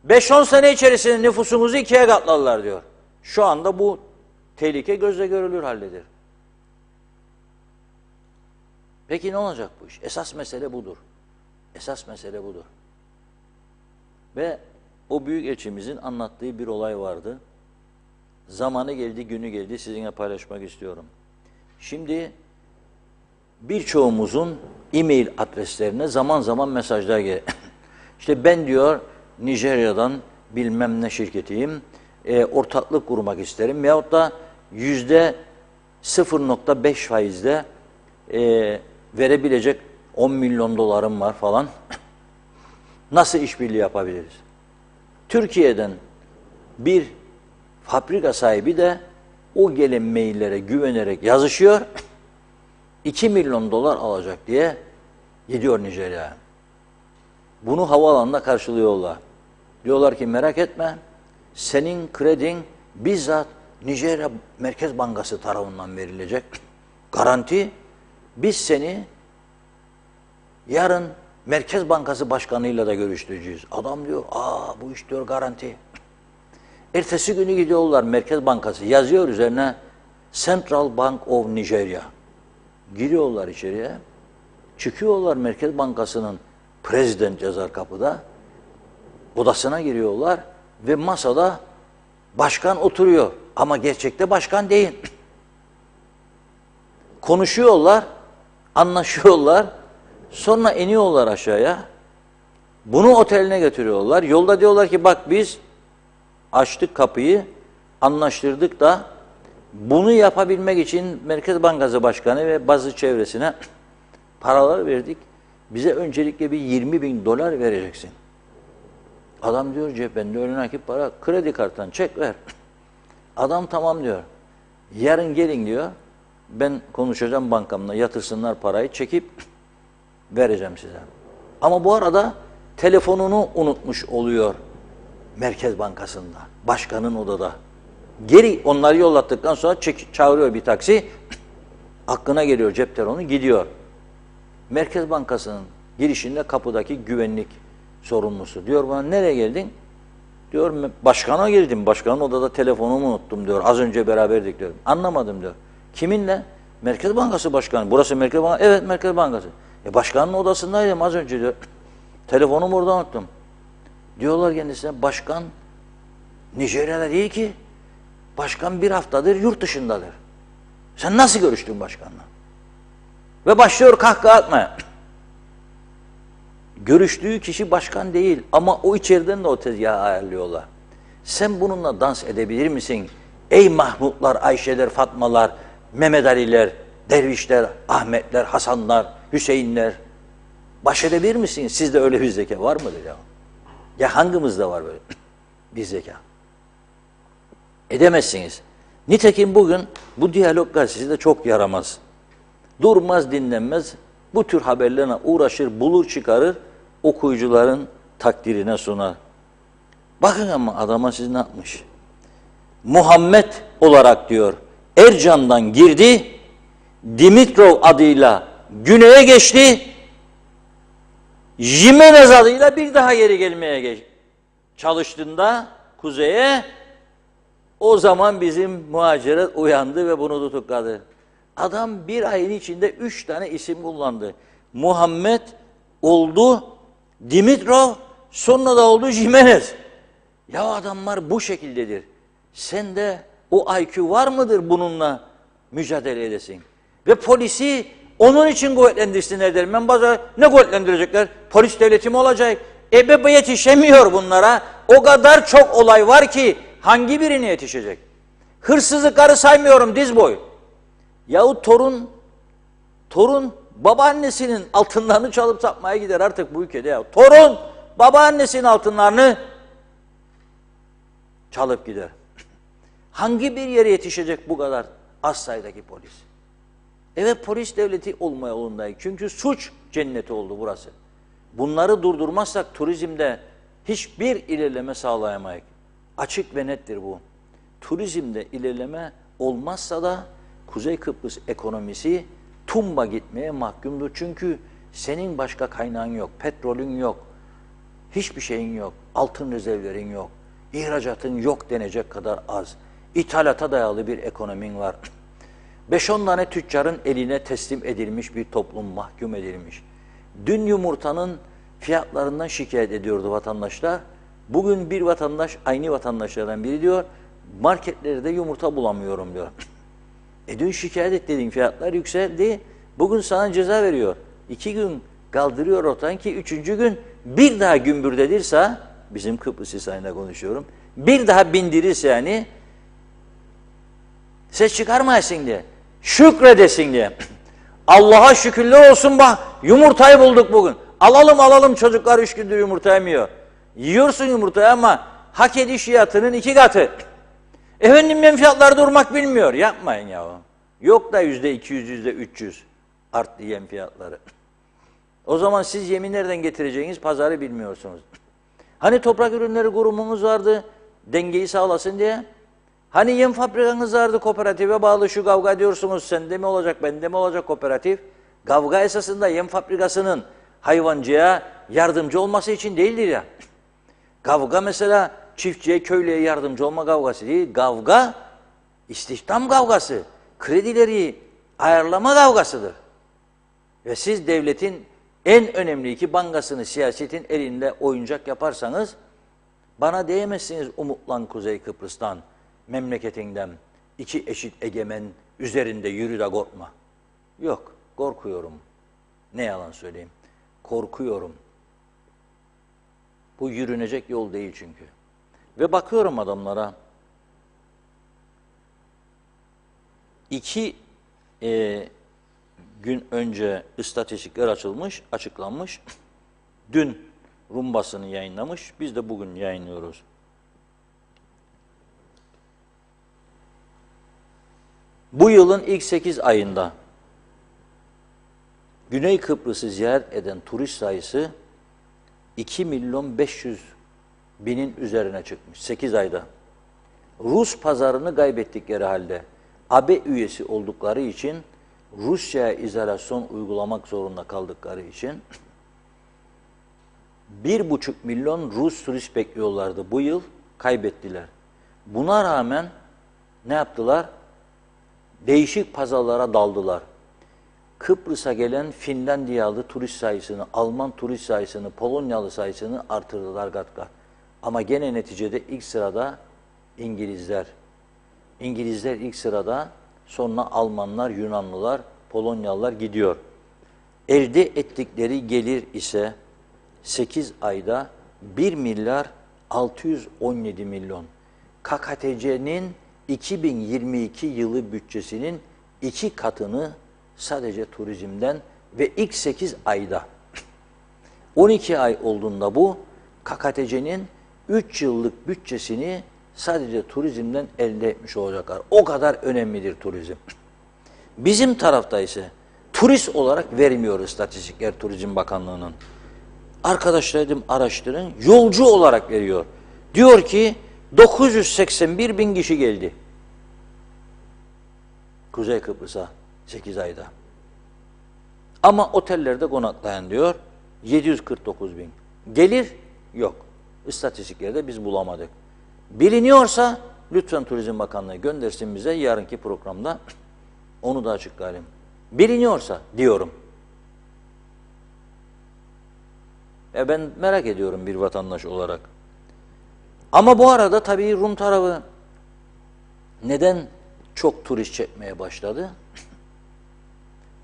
5-10 sene içerisinde nüfusumuzu 2'ye katlarlar diyor. Şu anda bu tehlike gözle görülür haldedir. Peki ne olacak bu iş? Esas mesele budur. Esas mesele budur. Ve o büyükelçimizin anlattığı bir olay vardı. Zamanı geldi, günü geldi, sizinle paylaşmak istiyorum. Şimdi birçoğumuzun e-mail adreslerine zaman zaman mesajlar geliyor. İşte ben diyor Nijerya'dan bilmem ne şirketiyim, ortaklık kurmak isterim veyahut da %0.5 faizle verebilecek 10 milyon dolarım var falan. Nasıl işbirliği yapabiliriz? Türkiye'den bir fabrika sahibi de o gelen maillere güvenerek yazışıyor. 2 milyon dolar alacak diye gidiyor Nijerya'ya. Bunu havaalanında karşılıyorlar. Diyorlar ki merak etme, senin kredin bizzat Nijerya Merkez Bankası tarafından verilecek. Garanti, biz seni yarın Merkez Bankası Başkanı'yla da görüştüreceğiz. Adam diyor, bu iş diyor garanti. Ertesi günü gidiyorlar Merkez Bankası, yazıyor üzerine Central Bank of Nigeria. Giriyorlar içeriye, çıkıyorlar Merkez Bankası'nın prezident yazar kapıda. odasına giriyorlar ve masada başkan oturuyor. Ama gerçekte başkan değil. Konuşuyorlar, anlaşıyorlar, sonra iniyorlar aşağıya. Bunu oteline götürüyorlar. Yolda diyorlar ki bak biz açtık kapıyı, anlaştırdık da bunu yapabilmek için Merkez Bankası Başkanı ve bazı çevresine paralar verdik. Bize öncelikle bir 20.000 dolar vereceksin. Adam diyor cephende öyle nakit para, kredi karttan çek ver. Adam tamam diyor. Yarın gelin diyor. Ben konuşacağım bankamla, yatırsınlar parayı, çekip vereceğim size. Ama bu arada telefonunu unutmuş oluyor Merkez Bankası'nda, başkanın odada. Geri onları yollattıktan sonra çağırıyor bir taksi, aklına geliyor cep telefonu, gidiyor. Merkez Bankası'nın girişinde kapıdaki güvenlik sorumlusu. Diyor bana nereye geldin? Diyor başkana geldim, başkanın odada telefonumu unuttum diyor. Az önce beraberdik diyorum. Anlamadım diyor. Kiminle? Merkez Bankası Başkanı. Burası Merkez Bankası. Evet Merkez Bankası. Başkanın odasındaydım az önce diyor. Telefonumu orada unuttum. Diyorlar kendisine başkan Nijerya'da değil ki. Başkan bir haftadır yurt dışındadır. Sen nasıl görüştün başkanla? Ve başlıyor kahkaha atmaya. Görüştüğü kişi başkan değil ama o içeriden de o tezgahı ayarlıyorlar. Sen bununla dans edebilir misin? Ey Mahmutlar, Ayşeler, Fatmalar, Mehmet Aliler, Dervişler, Ahmetler, Hasanlar, Hüseyinler. Baş edebilir misin? Sizde öyle bir zeka var mıdır ya? Ya hangimizde var böyle bir zeka? Edemezsiniz. Nitekim bugün bu Diyalog Gazetesi de çok yaramaz. Durmaz, dinlenmez. Bu tür haberlerine uğraşır, bulur, çıkarır, okuyucuların takdirine sunar. Bakın ama adama siz ne yapmış? Muhammed olarak diyor, Ercan'dan girdi, Dimitrov adıyla güneye geçti, Jimenez adıyla bir daha geri gelmeye çalıştığında kuzeye, o zaman bizim muhaciret uyandı ve bunu tutukladı. Adam bir ayın içinde 3 tane isim kullandı. Muhammed oldu, Dimitrov, sonra da oldu Jimenez. Ya adamlar bu şekildedir. Sende o IQ var mıdır bununla mücadele edesin? Ve polisi onun için kuvvetlendirsinler derim. Ben bazen ne kuvvetlendirecekler? Polis devleti mi olacak? EBB yetişemiyor bunlara. O kadar çok olay var ki hangi birine yetişecek? Hırsızlıkları saymıyorum diz boyu. Yahu torun babaannesinin altınlarını çalıp satmaya gider artık bu ülkede ya. Torun babaannesinin altınlarını çalıp gider. Hangi bir yere yetişecek bu kadar az sayıdaki polis? Evet polis devleti olma yolundayız. Çünkü suç cenneti oldu burası. Bunları durdurmazsak turizmde hiçbir ilerleme sağlayamayız. Açık ve nettir bu. Turizmde ilerleme olmazsa da Kuzey Kıbrıs ekonomisi tumba gitmeye mahkumdur. Çünkü senin başka kaynağın yok, petrolün yok, hiçbir şeyin yok, altın rezervlerin yok, ihracatın yok denecek kadar az. İthalata dayalı bir ekonomin var. 5-10 tane tüccarın eline teslim edilmiş bir toplum, mahkum edilmiş. Dün yumurtanın fiyatlarından şikayet ediyordu vatandaşlar. Bugün bir vatandaş, aynı vatandaşlardan biri diyor, marketlerde yumurta bulamıyorum diyor. Dün şikayet et dediğin fiyatlar yükseldi, bugün sana ceza veriyor. 2 gün kaldırıyor ortadan ki 3. gün bir daha gümbürdedirse, bizim Kıbrıs Hisarı'nda konuşuyorum, bir daha bindirirse yani, ses çıkarmayasın diye, şükredesin diye. Allah'a şükürler olsun bak, yumurtayı bulduk bugün. Alalım çocuklar 3 gündür yumurta yemiyor. Yiyorsun yumurtayı ama hak ediş fiyatının 2 katı. Efendim ben fiyatlar durmak bilmiyor. Yapmayın ya. Yok da %200, %300 arttı yem fiyatları. O zaman siz yemi nereden getireceğiniz pazarı bilmiyorsunuz. Hani toprak ürünleri kurumunuz vardı dengeyi sağlasın diye. Hani yem fabrikanız vardı kooperatife bağlı şu kavga diyorsunuz sende mi olacak bende mi olacak kooperatif. Kavga esasında yem fabrikasının hayvancıya yardımcı olması için değildir ya. Kavga mesela çiftçiye, köylüye yardımcı olma kavgası değil. Kavga, istihdam kavgası, kredileri ayarlama kavgasıdır. Ve siz devletin en önemli 2 bankasını siyasetin elinde oyuncak yaparsanız Bana diyemezsiniz umutlan Kuzey Kıbrıs'tan, memleketinden, iki eşit egemen üzerinde yürü de korkma. Yok, korkuyorum. Ne yalan söyleyeyim. Korkuyorum. Bu yürünecek yol değil çünkü. Ve bakıyorum adamlara, iki gün önce istatistikler açıklanmış. Dün Rum basını yayınlamış. Biz de bugün yayınlıyoruz. Bu yılın ilk 8 ayında Güney Kıbrıs'ı ziyaret eden turist sayısı 2.500.000'in üzerine çıkmış 8 ayda. Rus pazarını kaybettikleri halde AB üyesi oldukları için Rusya'ya izolasyon uygulamak zorunda kaldıkları için 1,5 milyon Rus turist bekliyorlardı bu yıl, kaybettiler. Buna rağmen ne yaptılar? Değişik pazarlara daldılar. Kıbrıs'a gelen Finlandiyalı turist sayısını, Alman turist sayısını, Polonyalı sayısını artırdılar kat kat. Ama gene neticede ilk sırada İngilizler. İngilizler ilk sırada, sonra Almanlar, Yunanlılar, Polonyalılar gidiyor. Elde ettikleri gelir ise 8 ayda 1 milyar 617 milyon. KKTC'nin 2022 yılı bütçesinin 2 katını sadece turizmden ve ilk 8 ayda 12 ay olduğunda bu KKTC'nin 3 yıllık bütçesini sadece turizmden elde etmiş olacaklar. O kadar önemlidir turizm. Bizim tarafta ise turist olarak vermiyor İstatistikler Turizm Bakanlığı'nın. Arkadaşlar dedim araştırın, yolcu olarak veriyor. Diyor ki 981 bin kişi geldi Kuzey Kıbrıs'a 8 ayda. Ama otellerde konaklayan diyor 749 bin. Gelir yok. İstatistiklerde biz bulamadık. Biliniyorsa lütfen Turizm Bakanlığı göndersin bize yarınki programda onu da açıklayayım. Biliniyorsa diyorum. Ben merak ediyorum bir vatandaş olarak. Ama bu arada tabii Rum tarafı neden çok turist çekmeye başladı?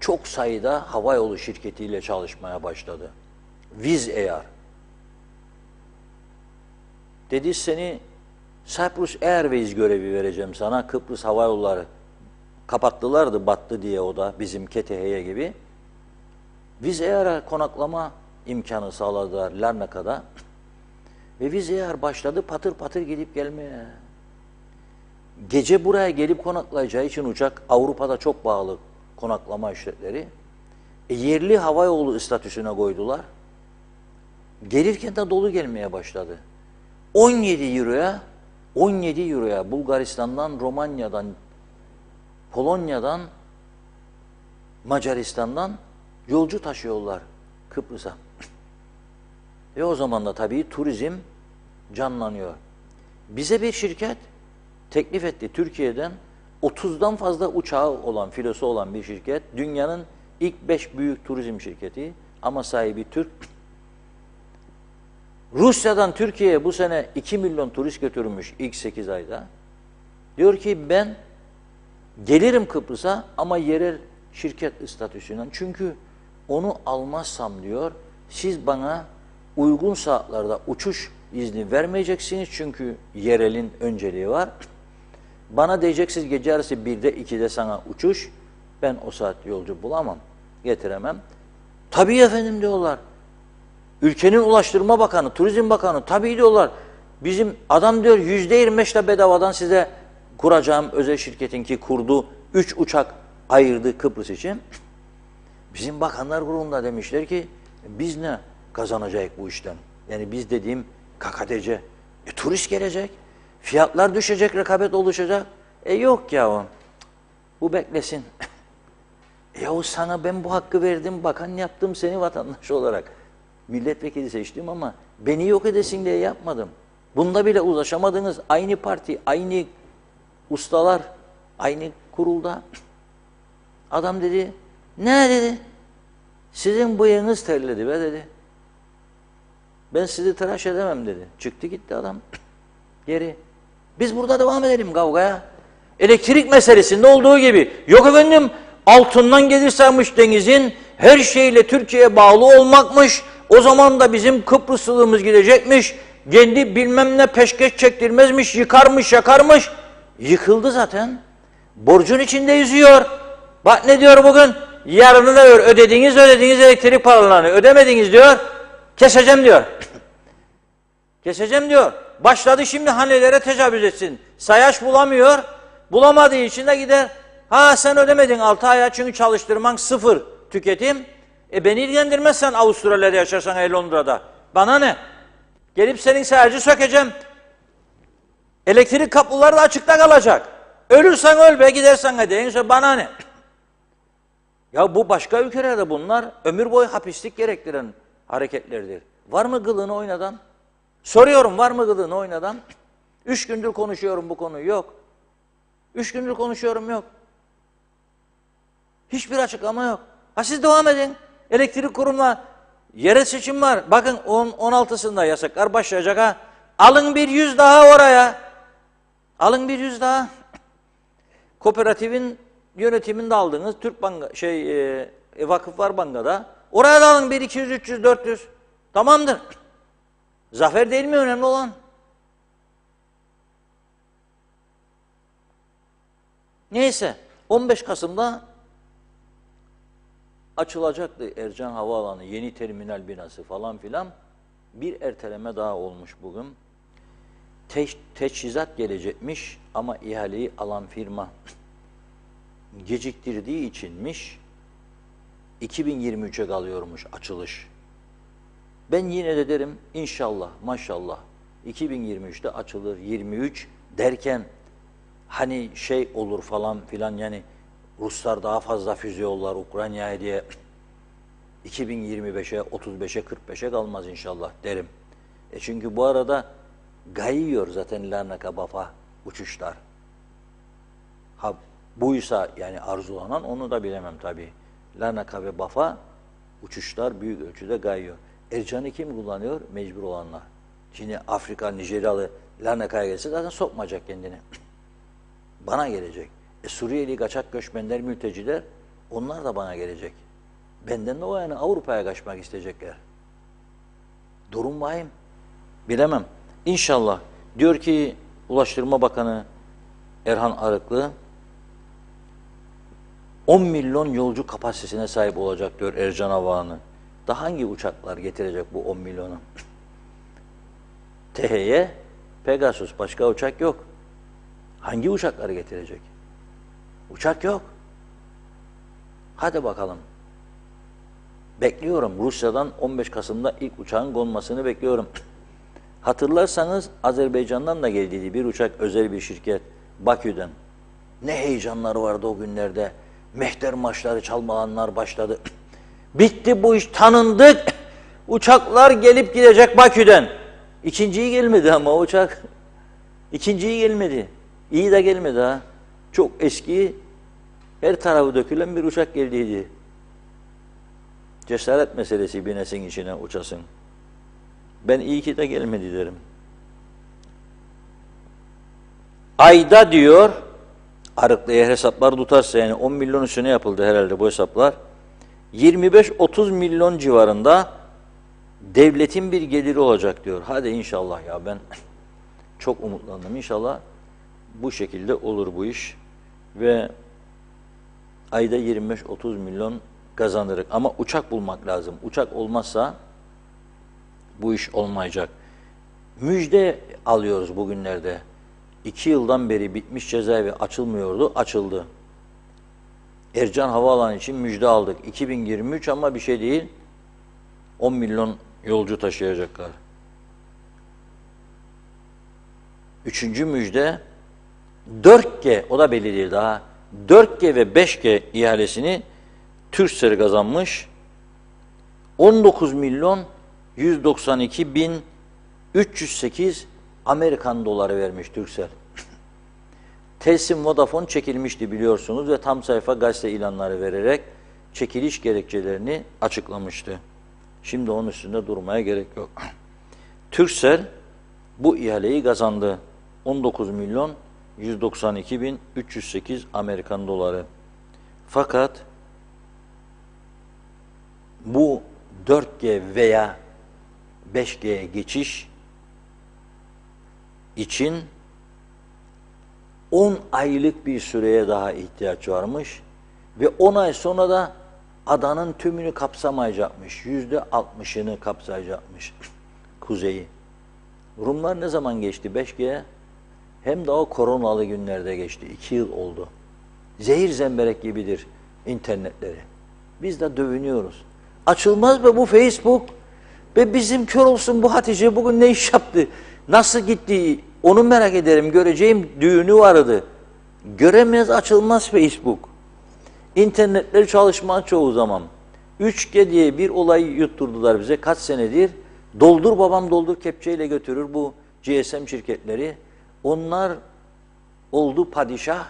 Çok sayıda havayolu şirketiyle çalışmaya başladı. Wizz Air. Dedi seni Cyprus Airways görevi vereceğim sana. Kıbrıs Hava Yolları kapattılardı, battı diye o da bizim KTH'ye gibi. Wizz Air'a konaklama imkanı sağladılar Larnaka'da. Ve Wizz Air başladı patır patır gidip gelmeye. Gece buraya gelip konaklayacağı için uçak Avrupa'da çok bağlı konaklama ücretleri. Yerli havayolu statüsüne koydular. Gelirken de dolu gelmeye başladı. 17 euroya Bulgaristan'dan, Romanya'dan, Polonya'dan, Macaristan'dan yolcu taşıyorlar Kıbrıs'a. Ve o zaman da tabii turizm canlanıyor. Bize bir şirket teklif etti Türkiye'den 30'dan fazla uçağı olan, filosu olan bir şirket. Dünyanın ilk 5 büyük turizm şirketi ama sahibi Türk. Rusya'dan Türkiye'ye bu sene 2 milyon turist götürmüş ilk 8 ayda. Diyor ki ben gelirim Kıbrıs'a ama yerel şirket statüsünden. Çünkü onu almazsam diyor siz bana uygun saatlerde uçuş izni vermeyeceksiniz. Çünkü yerelin önceliği var. Bana diyeceksiniz gece arası 1'de 2'de sana uçuş. Ben o saat yolcu bulamam, getiremem. Tabii efendim diyorlar. Ülkenin Ulaştırma Bakanı, Turizm Bakanı tabii diyorlar. Bizim adam diyor %25'le bedavadan size kuracağım özel şirketin ki kurdu 3 uçak ayırdı Kıbrıs için. Bizim bakanlar kurulunda demişler ki biz ne kazanacak bu işten? Yani biz dediğim KKTC. Turist gelecek, fiyatlar düşecek, rekabet oluşacak. Yok ya bu beklesin. Yahu sana ben bu hakkı verdim, bakan yaptım seni vatandaş olarak. Milletvekili seçtim ama beni yok edesin diye yapmadım. Bunda bile ulaşamadınız. Aynı parti, aynı ustalar, aynı kurulda. Adam dedi, ne dedi? Sizin bıyığınız terledi be dedi. Ben sizi tıraş edemem dedi. Çıktı gitti adam. Geri. Biz burada devam edelim kavgaya. Elektrik meselesinde olduğu gibi. Yok efendim, altından gelirsemiş denizin, her şeyle Türkiye'ye bağlı olmakmış. O zaman da bizim Kıbrıslılığımız gidecekmiş. Kendi bilmem ne peşkeş çektirmezmiş, yıkarmış, yakarmış. Yıkıldı zaten. Borcun içinde yüzüyor. Bak ne diyor bugün? Yarını da ödediğiniz elektrik paralarını ödemediniz diyor. Keseceğim diyor. Keseceğim diyor. Başladı şimdi hanelere tecavüz etsin. Sayaç bulamıyor. Bulamadığı için de gider. Ha sen ödemedin 6 aya çünkü çalıştırman sıfır tüketim. Beni ilgilendirmez sen Avustralya'da yaşarsan Londra'da. Bana ne? Gelip senin sayacı sökeceğim. Elektrik kapıları da açıkta kalacak. Ölürsen öl be, gidersen hadi. Bana ne? Ya bu başka ülkelerde bunlar ömür boyu hapislik gerektiren hareketlerdir. Var mı kılığını oynadan? Soruyorum, var mı kılığını oynadan? 3 gündür konuşuyorum bu konuyu, yok. 3 gündür konuşuyorum, yok. Hiçbir açıklama yok. Ha siz devam edin. Elektrik kurumla yerel seçim var. Bakın 16'sında yasaklar başlayacak ha. Alın bir 100 daha oraya. Alın bir 100 daha. Kooperatifin yönetiminde aldığınız Türk Banka Vakıflar Banka'da oraya da alın bir 200 300 400. Tamamdır. Zafer değil mi önemli olan? Neyse 15 Kasım'da açılacaktı Ercan Havaalanı, yeni terminal binası falan filan. Bir erteleme daha olmuş bugün. Teçhizat gelecekmiş ama ihaleyi alan firma geciktirdiği içinmiş 2023'e kalıyormuş açılış. Ben yine de derim inşallah maşallah 2023'te açılır. 23 derken hani şey olur falan filan, yani Ruslar daha fazla füze yollar Ukrayna'ya diye 2025'e 35'e 45'e kalmaz inşallah derim. Çünkü bu arada kayıyor zaten Larnaka Bafa uçuşlar. Ha buysa yani arzulanan, onu da bilemem tabii. Larnaka ve Bafa uçuşlar büyük ölçüde kayıyor. Ercan'ı kim kullanıyor? Mecbur olanlar. Şimdi Afrika, Nijeryalı Larnaka'ya gelse zaten sokmayacak kendini. Bana gelecek. Suriyeli kaçak göçmenler, mülteciler, onlar da bana gelecek. Benden de o yani Avrupa'ya kaçmak isteyecekler. Durum vahim. Bilemem. İnşallah. Diyor ki Ulaştırma Bakanı Erhan Arıklı 10 milyon yolcu kapasitesine sahip olacak diyor Ercan Havaalanı. Da hangi uçaklar getirecek bu 10 milyonu? THY, Pegasus, başka uçak yok. Hangi uçakları getirecek? Uçak yok. Hadi bakalım. Bekliyorum. Rusya'dan 15 Kasım'da ilk uçağın konmasını bekliyorum. Hatırlarsanız Azerbaycan'dan da geldiydi bir uçak, özel bir şirket Bakü'den. Ne heyecanları vardı o günlerde. Mehter marşları çalmalanlar başladı. Bitti bu iş, tanındık. Uçaklar gelip gidecek Bakü'den. İkinciyi gelmedi ama uçak. İkinciyi gelmedi. İyi de gelmedi ha. Çok eski, her tarafı dökülen bir uçak geldiydi. Cesaret meselesi, binesin içine, uçasın. Ben iyi ki de gelmedi derim. Ayda diyor, Arıklı'ya hesaplar tutarsa, yani 10 milyon üstüne yapıldı herhalde bu hesaplar. 25-30 milyon civarında devletin bir geliri olacak diyor. Hadi inşallah ya, ben çok umutlandım. İnşallah bu şekilde olur bu iş. Ve ayda 25-30 milyon kazanırız. Ama uçak bulmak lazım. Uçak olmazsa bu iş olmayacak. Müjde alıyoruz bugünlerde. 2 yıldan beri bitmiş cezaevi açılmıyordu, açıldı. Ercan Havaalanı için müjde aldık. 2023 ama bir şey değil. 10 milyon yolcu taşıyacaklar. Üçüncü müjde 4G, o da belli değil daha. 4G ve 5G ihalesini Turkcell kazanmış. 19 milyon 192 bin 308 Amerikan doları vermiş Turkcell. Telsim Vodafone çekilmişti biliyorsunuz ve tam sayfa gazete ilanları vererek çekiliş gerekçelerini açıklamıştı. Şimdi onun üstünde durmaya gerek yok. Turkcell bu ihaleyi kazandı. 19 milyon 192 bin 308 Amerikan doları. Fakat bu 4G veya 5G'ye geçiş için 10 aylık bir süreye daha ihtiyaç varmış ve 10 ay sonra da adanın tümünü kapsamayacakmış. %60'ını kapsayacakmış kuzeyi. Rumlar ne zaman geçti 5G'ye? Hem de o koronalı günlerde geçti. 2 yıl oldu. Zehir zemberek gibidir internetleri. Biz de dövünüyoruz. Açılmaz mı bu Facebook? Ve bizim kör olsun bu Hatice bugün ne iş yaptı? Nasıl gitti? Onu merak ederim. Göreceğim düğünü vardı. Göremez açılmaz Facebook. İnternetleri çalışmaz çoğu zaman. 3G diye bir olay yutturdular bize kaç senedir. Doldur babam doldur kepçeyle götürür bu GSM şirketleri. Onlar oldu padişah.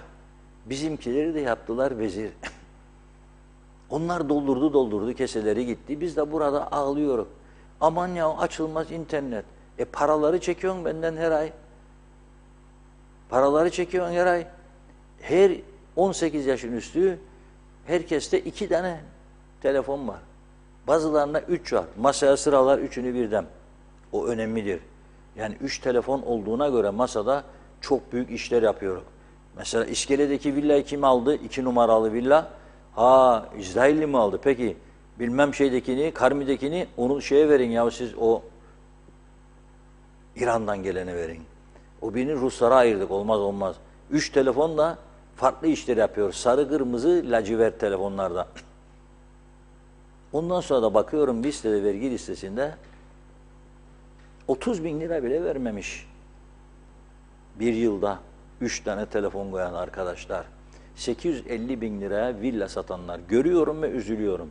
Bizimkileri de yaptılar vezir. Onlar doldurdu keseleri gitti. Biz de burada ağlıyoruz. Aman ya açılmaz internet. Paraları çekiyorsun benden her ay. Paraları çekiyorsun her ay. Her 18 yaşın üstü herkeste 2 tane telefon var. Bazılarında 3 var. Masaya sıralar 3'ünü birden. O önemlidir. Yani 3 telefon olduğuna göre masada çok büyük işler yapıyoruz. Mesela İskele'deki villayı kim aldı? 2 numaralı villa. Ha İsrailli mi aldı? Peki bilmem şeydekini, Karmi'dekini onu şeye verin ya siz o İran'dan gelene verin. O birini Ruslara ayırdık. Olmaz. 3 telefonla farklı işler yapıyoruz. Sarı, kırmızı, lacivert telefonlarda. Ondan sonra da bakıyorum listede, vergi listesinde 30 bin lira bile vermemiş. Bir yılda 3 tane telefon koyan arkadaşlar. 850 bin liraya villa satanlar. Görüyorum ve üzülüyorum.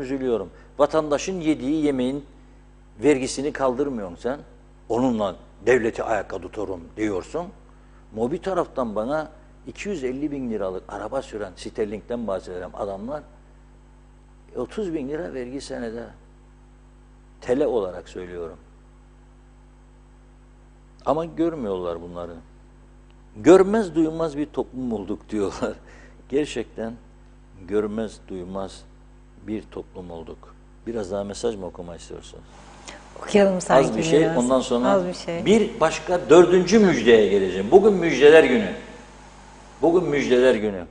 Üzülüyorum. Vatandaşın yediği yemeğin vergisini kaldırmıyorsun sen. Onunla devleti ayakta tuturum diyorsun. Ama bir taraftan bana 250 bin liralık araba süren, Sterling'den bahseden adamlar 30 bin lira vergi senede. TL olarak söylüyorum. Ama görmüyorlar bunları. Görmez duymaz bir toplum olduk diyorlar. Gerçekten görmez duymaz bir toplum olduk. Biraz daha mesaj mı okuma istiyorsunuz? Okuyalım sanki Az bir şey, biraz. ondan sonra Az bir şey. bir başka 4. müjdeye geleceğim. Bugün müjdeler günü.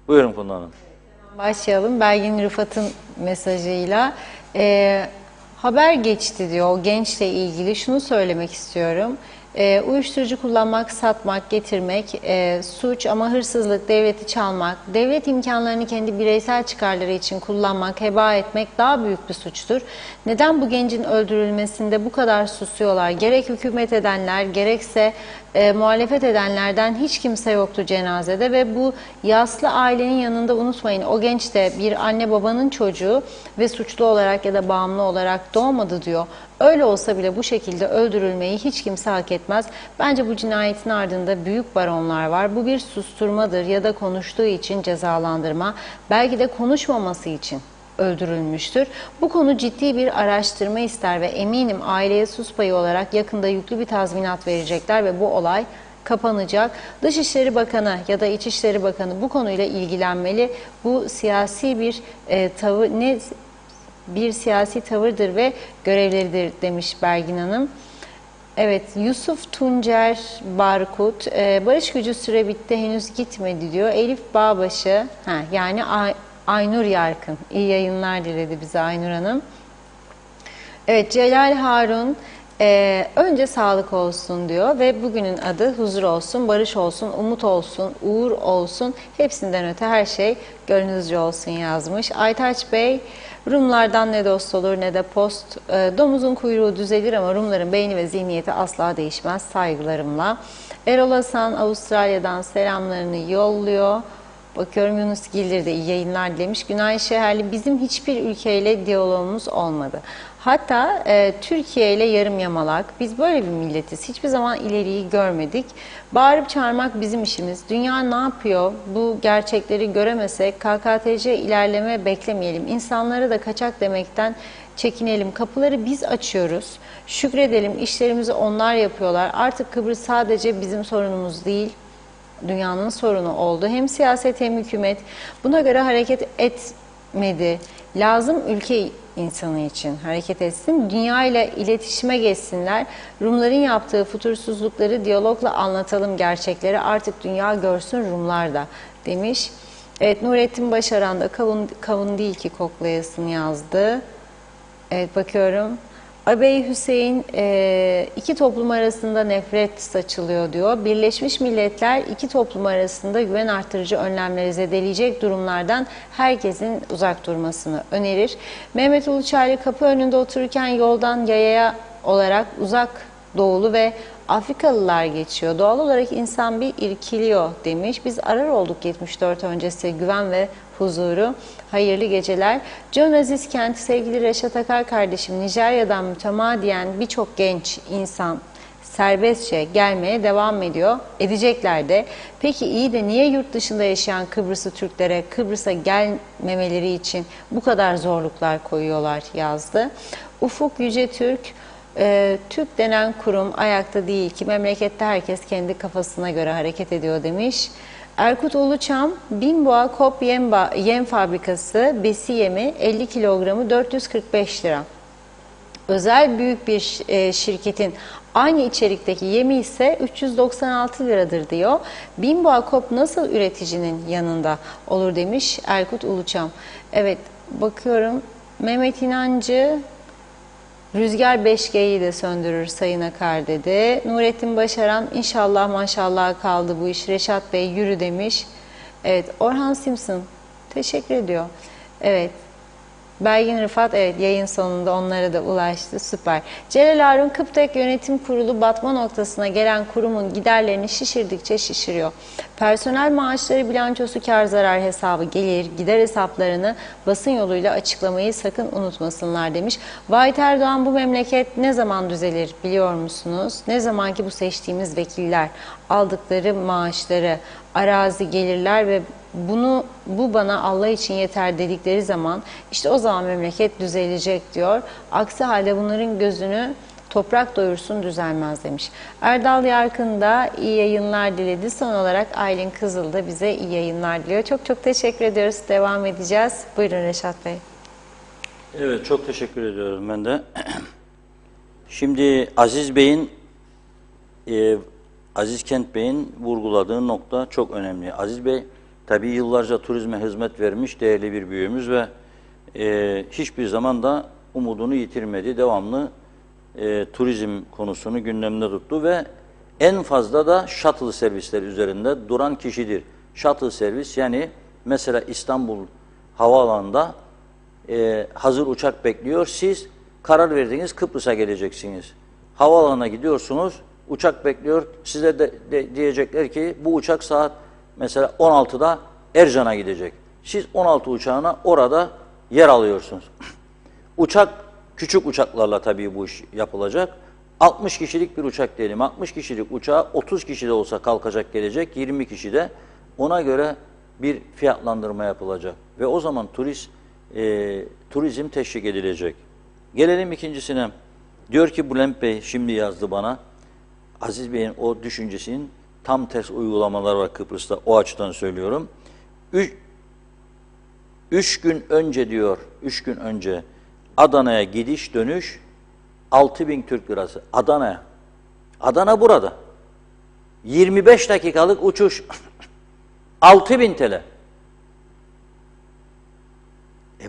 Buyurun Funda Hanım. Başlayalım Belgin Rıfat'ın mesajıyla. Haber geçti diyor o gençle ilgili. Şunu söylemek istiyorum. Uyuşturucu kullanmak, satmak, getirmek suç ama hırsızlık, devleti çalmak, devlet imkanlarını kendi bireysel çıkarları için kullanmak, heba etmek daha büyük bir suçtur. Neden bu gencin öldürülmesinde bu kadar susuyorlar? Gerek hükümet edenler, gerekse muhalefet edenlerden hiç kimse yoktu cenazede ve bu yaslı ailenin yanında unutmayın o genç de bir anne babanın çocuğu ve suçlu olarak ya da bağımlı olarak doğmadı diyor. Öyle olsa bile bu şekilde öldürülmeyi hiç kimse hak etmez. Bence bu cinayetin ardında büyük baronlar var. Bu bir susturmadır ya da konuştuğu için cezalandırma. Belki de konuşmaması için öldürülmüştür. Bu konu ciddi bir araştırma ister ve eminim aileye sus payı olarak yakında yüklü bir tazminat verecekler ve bu olay kapanacak. Dışişleri Bakanı ya da İçişleri Bakanı bu konuyla ilgilenmeli. Bu siyasi bir siyasi tavırdır ve görevleridir demiş Belgin Hanım. Evet, Yusuf Tuncer Barkut, barış gücü süre bitti henüz gitmedi diyor. Elif Bağbaşı, yani Aynur Yarkın, iyi yayınlar diledi bize Aynur Hanım. Evet, Celal Harun, önce sağlık olsun diyor ve bugünün adı huzur olsun, barış olsun, umut olsun, uğur olsun, hepsinden öte her şey gönlünüzce olsun yazmış. Aytaç Bey, Rumlardan ne dost olur ne de post. Domuzun kuyruğu düzelir ama Rumların beyni ve zihniyeti asla değişmez saygılarımla. Erol Hasan Avustralya'dan selamlarını yolluyor. Bakıyorum Yunus Gildir de iyi yayınlar dilemiş. Günay Şeherli bizim hiçbir ülkeyle diyalogumuz olmadı. Hatta Türkiye ile yarım yamalak. Biz böyle bir milletiz. Hiçbir zaman ileriyi görmedik. Bağırıp çağırmak bizim işimiz. Dünya ne yapıyor? Bu gerçekleri göremesek KKTC ilerleme beklemeyelim. İnsanlara da kaçak demekten çekinelim. Kapıları biz açıyoruz. Şükredelim, işlerimizi onlar yapıyorlar. Artık Kıbrıs sadece bizim sorunumuz değil, dünyanın sorunu oldu. Hem siyaset hem hükümet buna göre hareket etmedi. Lazım ülke insanı için hareket etsin. Dünya ile iletişime geçsinler. Rumların yaptığı fütursuzlukları diyalogla anlatalım gerçekleri. Artık dünya görsün Rumlar da demiş. Evet, Nurettin Başaran da kavun değil ki koklayasın yazdı. Evet, bakıyorum. Abey Hüseyin iki toplum arasında nefret saçılıyor diyor. Birleşmiş Milletler iki toplum arasında güven artırıcı önlemleri zedeleyecek durumlardan herkesin uzak durmasını önerir. Mehmet Uluçaylı kapı önünde otururken yoldan yayaya olarak uzak doğulu ve Afrikalılar geçiyor. Doğal olarak insan bir irkiliyor demiş. Biz arar olduk 74 öncesi güven ve huzuru. Hayırlı geceler. John Aziz Kent, sevgili Reşat Akar kardeşim, Nijerya'dan mütemadiyen birçok genç insan serbestçe gelmeye devam edecekler de. Peki iyi de niye yurt dışında yaşayan Kıbrıslı Türklere Kıbrıs'a gelmemeleri için bu kadar zorluklar koyuyorlar yazdı. Ufuk Yüce Türk, TÜK denen kurum ayakta değil ki memlekette herkes kendi kafasına göre hareket ediyor demiş. Erkut Uluçam, Binboğa Kop Yem Fabrikası besi yemi 50 kilogramı 445 lira. Özel büyük bir şirketin aynı içerikteki yemi ise 396 liradır diyor. Binboğa Kop nasıl üreticinin yanında olur demiş Erkut Uluçam. Evet, bakıyorum Mehmet İnancı, Rüzgar 5G'yi de söndürür Sayın Akar dedi. Nurettin Başaran, inşallah maşallah kaldı bu iş. Reşat Bey yürü demiş. Evet, Orhan Simpson teşekkür ediyor. Evet, Belgin Rıfat, evet, yayın sonunda onlara da ulaştı. Süper. Celal Harun, Kıptek Yönetim Kurulu batma noktasına gelen kurumun giderlerini şişirdikçe şişiriyor. Personel maaşları, bilançosu, kar zarar hesabı, gelir, gider hesaplarını basın yoluyla açıklamayı sakın unutmasınlar demiş. Vahit Erdoğan, bu memleket ne zaman düzelir biliyor musunuz? Ne zaman ki bu seçtiğimiz vekiller aldıkları maaşları, arazi, gelirler ve bu bana Allah için yeter dedikleri zaman işte o zaman memleket düzelecek diyor. Aksi halde bunların gözünü toprak doyursun düzelmez demiş. Erdal Yarkın da iyi yayınlar diledi. Son olarak Aylin Kızıl da bize iyi yayınlar diliyor. Çok çok teşekkür ediyoruz. Devam edeceğiz. Buyurun Reşat Bey. Evet, çok teşekkür ediyorum ben de. Şimdi Aziz Bey'in Aziz Kent Bey'in vurguladığı nokta çok önemli. Aziz Bey tabii yıllarca turizme hizmet vermiş değerli bir büyüğümüz ve hiçbir zaman da umudunu yitirmedi. Devamlı turizm konusunu gündemde tuttu ve en fazla da shuttle servisleri üzerinde duran kişidir. Shuttle servis, yani mesela İstanbul Havaalanı'nda hazır uçak bekliyor. Siz karar verdiniz, Kıbrıs'a geleceksiniz. Havaalanına gidiyorsunuz, uçak bekliyor. Size de diyecekler ki bu uçak saat mesela 16'da Ercan'a gidecek. Siz 16 uçağına orada yer alıyorsunuz. Uçak, küçük uçaklarla tabii bu iş yapılacak. 60 kişilik bir uçak diyelim. 60 kişilik uçağa 30 kişi de olsa kalkacak gelecek. 20 kişi de, ona göre bir fiyatlandırma yapılacak. Ve o zaman turizm teşvik edilecek. Gelelim ikincisine. Diyor ki Bülent Bey şimdi yazdı bana. Aziz Bey'in o düşüncesinin tam ters uygulamalar var Kıbrıs'ta. O açıdan söylüyorum. Üç gün önce diyor, 3 gün önce Adana'ya gidiş dönüş 6.000 Türk lirası. Adana'ya. Adana burada. 25 dakikalık uçuş. 6.000 TL.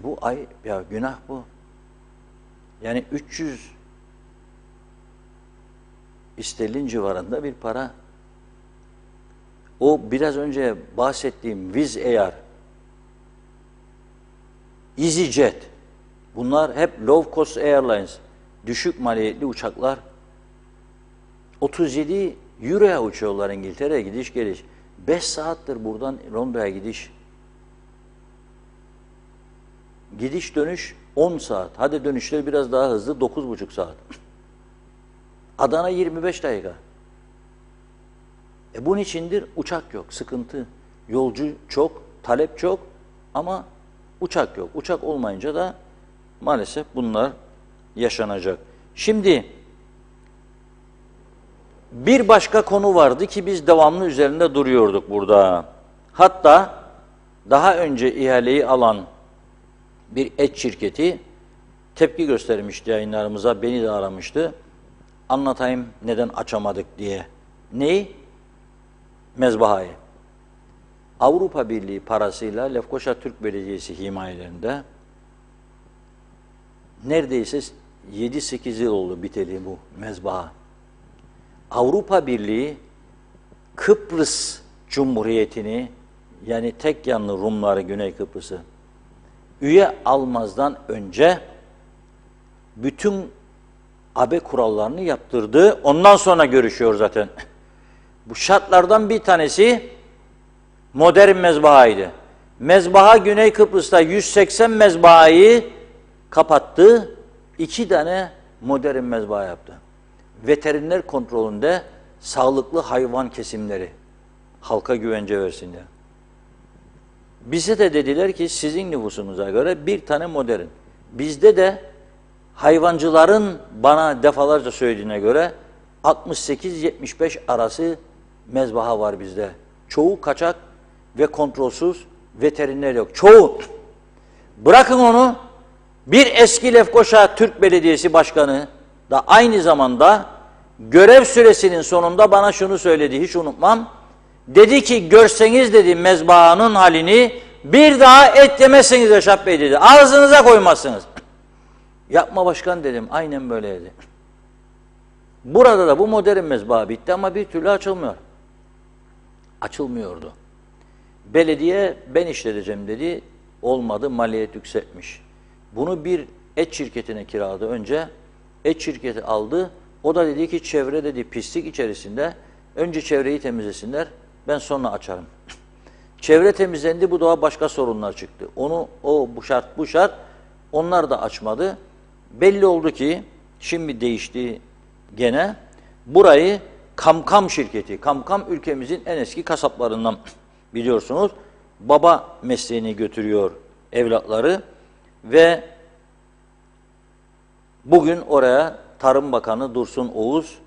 Bu ya günah bu. Yani 300 sterlin civarında bir para. O biraz önce bahsettiğim Wizz Air, EasyJet, bunlar hep low cost airlines, düşük maliyetli uçaklar. 37 euroya uçuyorlar İngiltere'ye gidiş geliş. 5 saattir buradan Londra'ya gidiş. Gidiş dönüş 10 saat. Hadi dönüşler biraz daha hızlı, 9,5 saat. Adana 25 dakika. Bunun içindir uçak yok, sıkıntı. Yolcu çok, talep çok ama uçak yok. Uçak olmayınca da Maalesef bunlar yaşanacak. Şimdi bir başka konu vardı ki biz devamlı üzerinde duruyorduk burada. Hatta daha önce ihaleyi alan bir et şirketi tepki göstermişti yayınlarımıza, beni de aramıştı. Anlatayım neden açamadık diye. Neyi? Mezbahayı. Avrupa Birliği parasıyla Lefkoşa Türk Belediyesi himayelerinde neredeyse 7-8 yıl oldu biteli bu mezbaha. Avrupa Birliği Kıbrıs Cumhuriyeti'ni, yani tek yanlı Rumları, Güney Kıbrıs'ı üye almazdan önce bütün AB kurallarını yaptırdı. Ondan sonra görüşüyor zaten. Bu şartlardan bir tanesi modern mezbahaydı. Mezbaha Güney Kıbrıs'ta 180 mezbahayı kapattı. 2 tane modern mezbaha yaptı. Veteriner kontrolünde sağlıklı hayvan kesimleri halka güvence versin diye. Bize de dediler ki sizin nüfusunuza göre 1 tane modern. Bizde de hayvancıların bana defalarca söylediğine göre 68-75 arası mezbaha var bizde. Çoğu kaçak ve kontrolsüz, veteriner yok. Çoğu. Bırakın onu, bir eski Lefkoşa Türk Belediyesi Başkanı da aynı zamanda görev süresinin sonunda bana şunu söyledi, hiç unutmam. Dedi ki görseniz dedi mezbahanın halini, bir daha et yemezseniz Reşat Bey dedi. Ağzınıza koymazsınız. Yapma başkan dedim. Aynen böyleydi. Burada da bu modern mezbaha bitti ama bir türlü açılmıyor. Açılmıyordu. Belediye ben işleteceğim dedi. Olmadı, maliyet yükseltmiş. Bunu bir et şirketine kiraladı önce. Et şirketi aldı. O da dedi ki çevre dedi pislik içerisinde. Önce çevreyi temizlesinler. Ben sonra açarım. Çevre temizlendi, bu doğa başka sorunlar çıktı. Bu şart. Onlar da açmadı. Belli oldu ki şimdi değişti gene. Burayı Kamkam şirketi. Kamkam ülkemizin en eski kasaplarından biliyorsunuz. Baba mesleğini götürüyor evlatları ve bugün oraya Tarım Bakanı Dursun Oğuz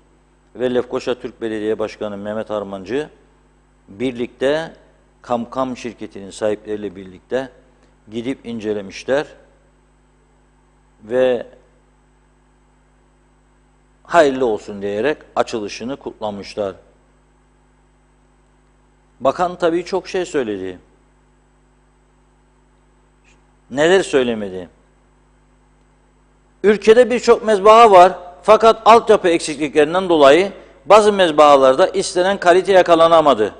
ve Lefkoşa Türk Belediye Başkanı Mehmet Armancı birlikte Kamkam şirketinin sahipleriyle birlikte gidip incelemişler ve hayırlı olsun diyerek açılışını kutlamışlar. Bakan tabii çok şey söyledi. Neler söylemedi? Ülkede birçok mezbaha var fakat altyapı eksikliklerinden dolayı bazı mezbahalarda istenen kalite yakalanamadı.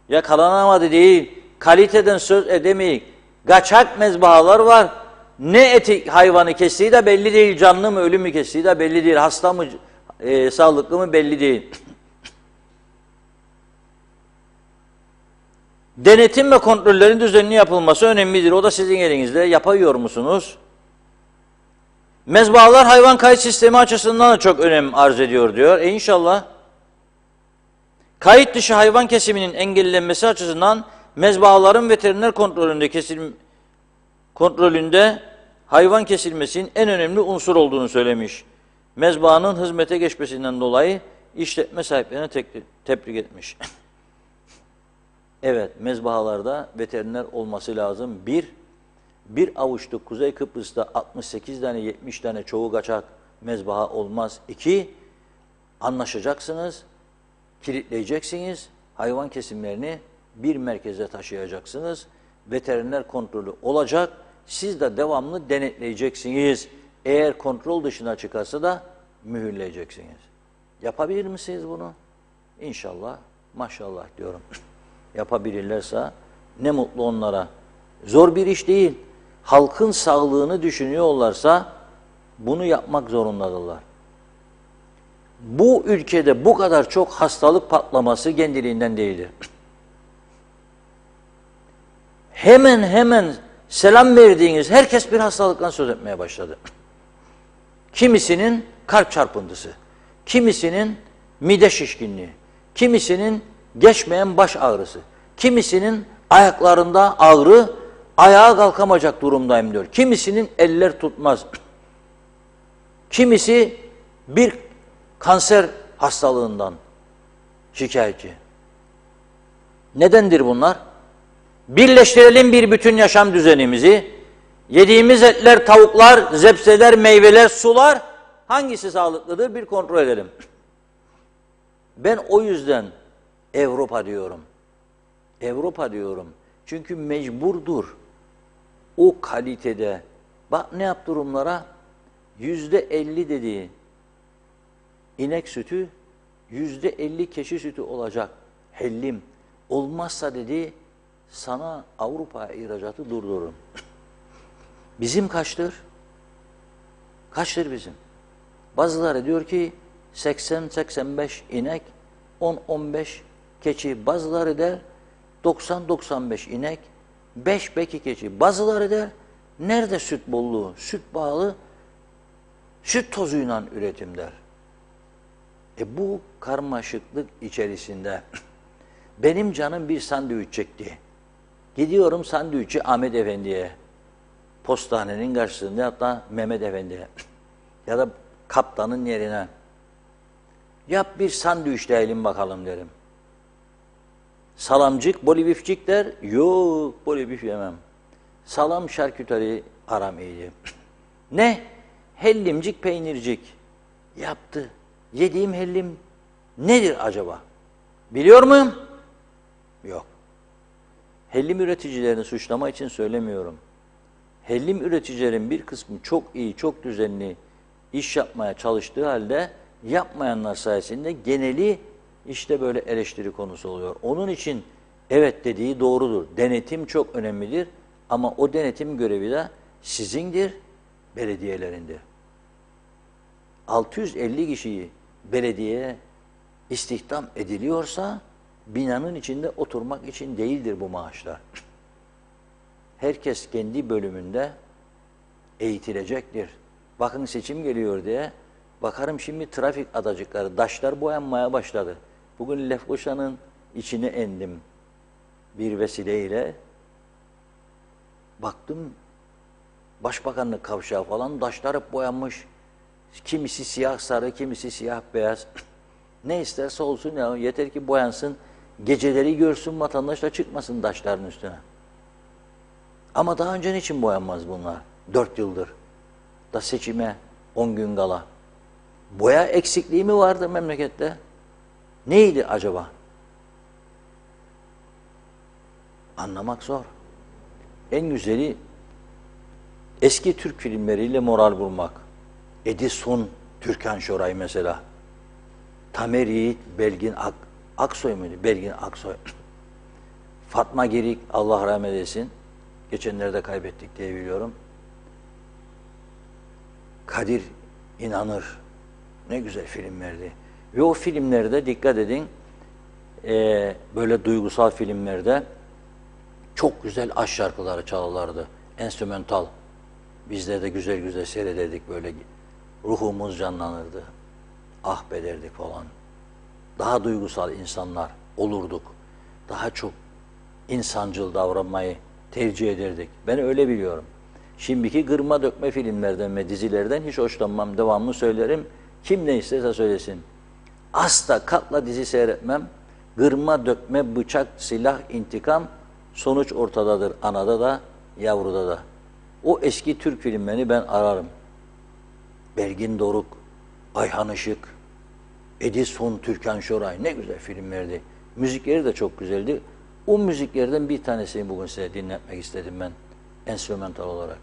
Yakalanamadı değil, kaliteden söz edemeyiz. Kaçak mezbahalar var. Ne eti hayvanı kestiği de belli değil, canlı mı ölü mü kestiği de belli değil, hasta mı sağlıklı mı belli değil. Denetim ve kontrollerin düzenli yapılması önemlidir. O da sizin elinizde. Yapıyor musunuz? Mezbahalar hayvan kayıt sistemi açısından da çok önem arz ediyor diyor. İnşallah. Kayıt dışı hayvan kesiminin engellenmesi açısından mezbahaların veteriner kontrolünde hayvan kesilmesinin en önemli unsur olduğunu söylemiş. Mezbahanın hizmete geçmesinden dolayı işletme sahiplerine tebrik etmiş. Evet, mezbahalarda veteriner olması lazım. Bir avuçluk Kuzey Kıbrıs'ta 68 tane 70 tane çoğu kaçak mezbaha olmaz. 2, anlaşacaksınız, kilitleyeceksiniz, hayvan kesimlerini bir merkeze taşıyacaksınız. Veteriner kontrolü olacak, siz de devamlı denetleyeceksiniz. Eğer kontrol dışına çıkarsa da mühürleyeceksiniz. Yapabilir misiniz bunu? İnşallah, maşallah diyorum. Yapabilirlerse ne mutlu onlara. Zor bir iş değil. Halkın sağlığını düşünüyorlarsa bunu yapmak zorundadırlar. Bu ülkede bu kadar çok hastalık patlaması kendiliğinden değildir. Hemen selam verdiğiniz herkes bir hastalıktan söz etmeye başladı. Kimisinin kalp çarpıntısı, kimisinin mide şişkinliği, kimisinin geçmeyen baş ağrısı, kimisinin ayaklarında ağrı, Ayağa kalkamayacak durumdayım diyor. Kimisinin eller tutmaz. Kimisi bir kanser hastalığından şikayetçi. Nedendir bunlar? Birleştirelim bir bütün yaşam düzenimizi. Yediğimiz etler, tavuklar, zebzeler, meyveler, sular hangisi sağlıklıdır bir kontrol edelim. Ben o yüzden Avrupa diyorum. Avrupa diyorum. Çünkü mecburdur. O kalitede. Bak ne yaptı Rumlara? %50 dediği inek sütü, %50 keçi sütü olacak. Hellim. Olmazsa dedi sana Avrupa ihracatı durdururum. Bizim kaçtır? Kaçtır bizim? Bazıları diyor ki 80-85 inek, 10-15 keçi. Bazıları der 90-95 inek, 5 beki keçi. Bazıları der nerede süt bolluğu, süt bağlı, süt tozuyla üretim der. Bu karmaşıklık içerisinde benim canım bir sandviç çekti. Gidiyorum sandviççi Ahmet Efendi'ye. Postanenin karşısında hatta Mehmet Efendi'ye ya da kaptanın yerine. Yap bir sandviç diyelim bakalım derim. Salamcık, bolibifcik der. Yok, bolibif yemem. Salam, şarküteri aram iyiydi. Ne? Hellimcik, peynircik. Yaptı. Yediğim hellim nedir acaba? Biliyor muyum? Yok. Hellim üreticilerini suçlama için söylemiyorum. Hellim üreticilerin bir kısmı çok iyi, çok düzenli iş yapmaya çalıştığı halde yapmayanlar sayesinde geneli işte böyle eleştiri konusu oluyor. Onun için evet dediği doğrudur. Denetim çok önemlidir ama o denetim görevi de sizindir, belediyelerindir. 650 kişiyi belediyeye istihdam ediliyorsa binanın içinde oturmak için değildir bu maaşlar. Herkes kendi bölümünde eğitilecektir. Bakın seçim geliyor diye bakarım şimdi trafik adacıkları, taşlar boyanmaya başladı. Bugün Lefkoşa'nın içine endim bir vesileyle. Baktım Başbakanlık kavşağı falan taşlar hep boyanmış. Kimisi siyah sarı, kimisi siyah beyaz. Ne isterse olsun ya yeter ki boyansın. Geceleri görsün vatandaş da çıkmasın taşların üstüne. Ama daha önce niçin boyanmaz bunlar? 4 yıldır. Da seçime 10 gün kala. Boya eksikliği mi vardı memlekette? Neydi acaba? Anlamak zor. En güzeli eski Türk filmleriyle moral bulmak. Edison, Türkan Şoray mesela. Tamer Yiğit, Belgin Aksoy muydu? Belgin Aksoy. Fatma Girik, Allah rahmet eylesin. Geçenlerde kaybettik diye biliyorum. Kadir İnanır. Ne güzel filmlerdi. Ve o filmlerde dikkat edin, böyle duygusal filmlerde çok güzel aşk şarkıları çalarlardı. Enstrümantal. Bizler de güzel güzel seyrederdik böyle. Ruhumuz canlanırdı. Ah be derdik falan. Daha duygusal insanlar olurduk. Daha çok insancıl davranmayı tercih ederdik. Ben öyle biliyorum. Şimdiki kırma dökme filmlerden ve dizilerden hiç hoşlanmam. Devamlı söylerim. Kim ne isterse söylesin. Asla katla dizi seyretmem. Kırma dökme, bıçak, silah, intikam sonuç ortadadır. Anada da, yavruda da. O eski Türk filmlerini ben ararım. Belgin Doruk, Ayhan Işık, Edison, Türkan Şoray ne güzel filmlerdi. Müzikleri de çok güzeldi. O müziklerden bir tanesini bugün size dinletmek istedim ben enstrümantal olarak.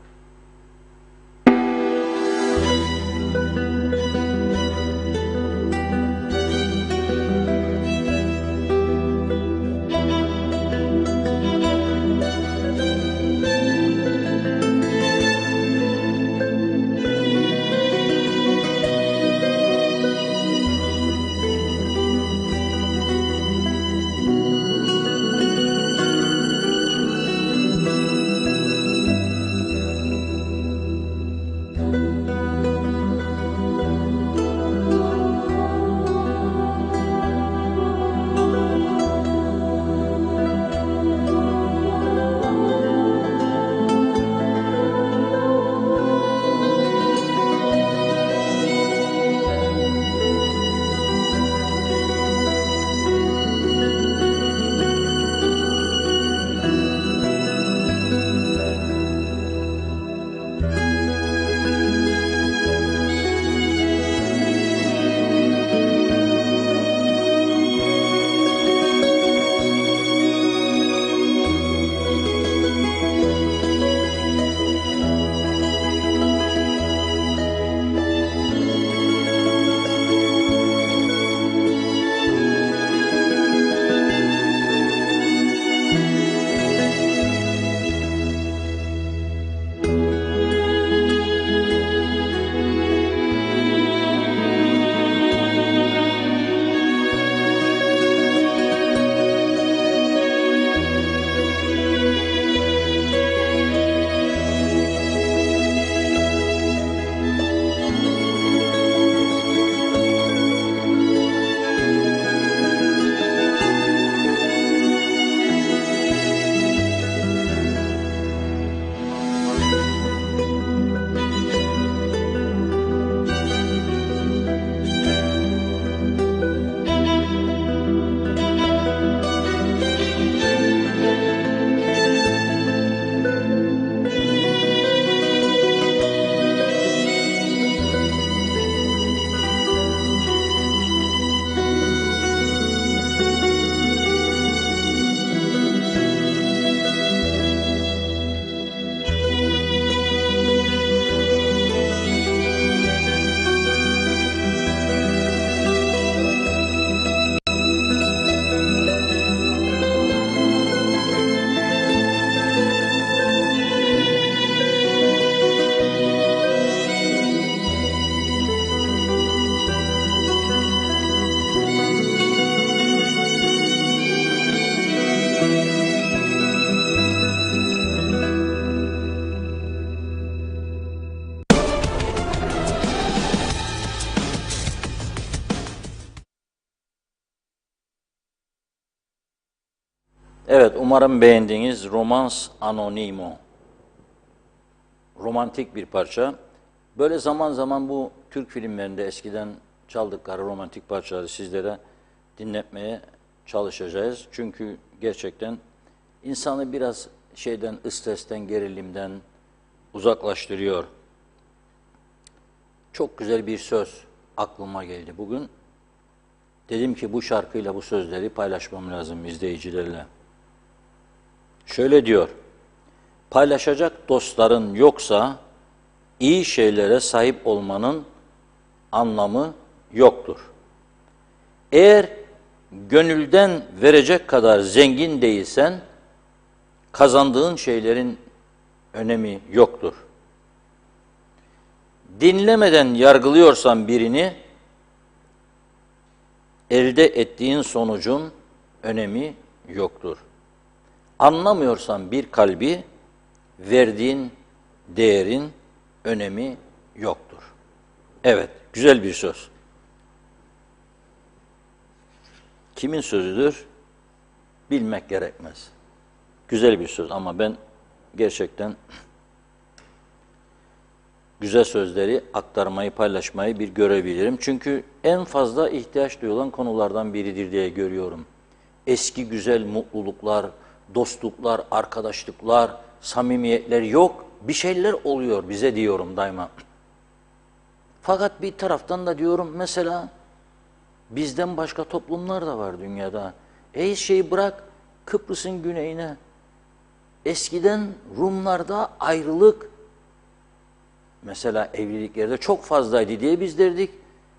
Umarım beğendiğiniz Romans Anonimo. Romantik bir parça. Böyle zaman zaman bu Türk filmlerinde eskiden çaldıkları romantik parçaları sizlere dinletmeye çalışacağız. Çünkü gerçekten insanı biraz stresten, gerilimden uzaklaştırıyor. Çok güzel bir söz aklıma geldi bugün. Dedim ki bu şarkıyla bu sözleri paylaşmam lazım izleyicilerle. Şöyle diyor: paylaşacak dostların yoksa iyi şeylere sahip olmanın anlamı yoktur. Eğer gönülden verecek kadar zengin değilsen kazandığın şeylerin önemi yoktur. Dinlemeden yargılıyorsan birini, elde ettiğin sonucun önemi yoktur. Anlamıyorsan bir kalbi, verdiğin değerin önemi yoktur. Evet, güzel bir söz. Kimin sözüdür? Bilmek gerekmez. Güzel bir söz ama ben gerçekten güzel sözleri aktarmayı, paylaşmayı bir görebilirim. Çünkü en fazla ihtiyaç duyulan konulardan biridir diye görüyorum. Eski güzel mutluluklar, dostluklar, arkadaşlıklar, samimiyetler yok. Bir şeyler oluyor bize diyorum daima. Fakat bir taraftan da diyorum mesela bizden başka toplumlar da var dünyada. Şeyi bırak Kıbrıs'ın güneyine. Eskiden Rumlarda ayrılık mesela evliliklerde çok fazlaydı diye biz derdik.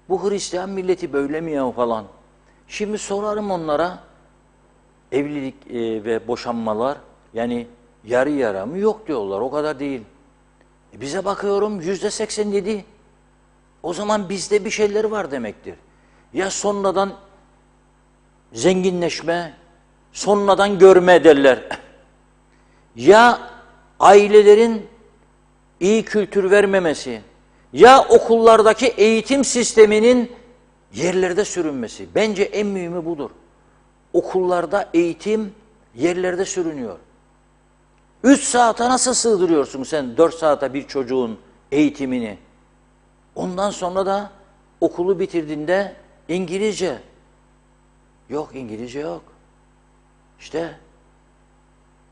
Bu Hristiyan milleti böyle mi ya falan. Şimdi sorarım onlara evlilik ve boşanmalar yani yarı yara mı yok diyorlar o kadar değil. Bize bakıyorum %87. O zaman bizde bir şeyler var demektir. Ya sonradan zenginleşme, sonradan görme derler. Ya ailelerin iyi kültür vermemesi, ya okullardaki eğitim sisteminin yerlerde sürünmesi. Bence en mühimi budur. Okullarda eğitim yerlerde sürünüyor. 3 saate nasıl sığdırıyorsun sen 4 saate bir çocuğun eğitimini? Ondan sonra da okulu bitirdiğinde İngilizce. Yok, İngilizce yok. İşte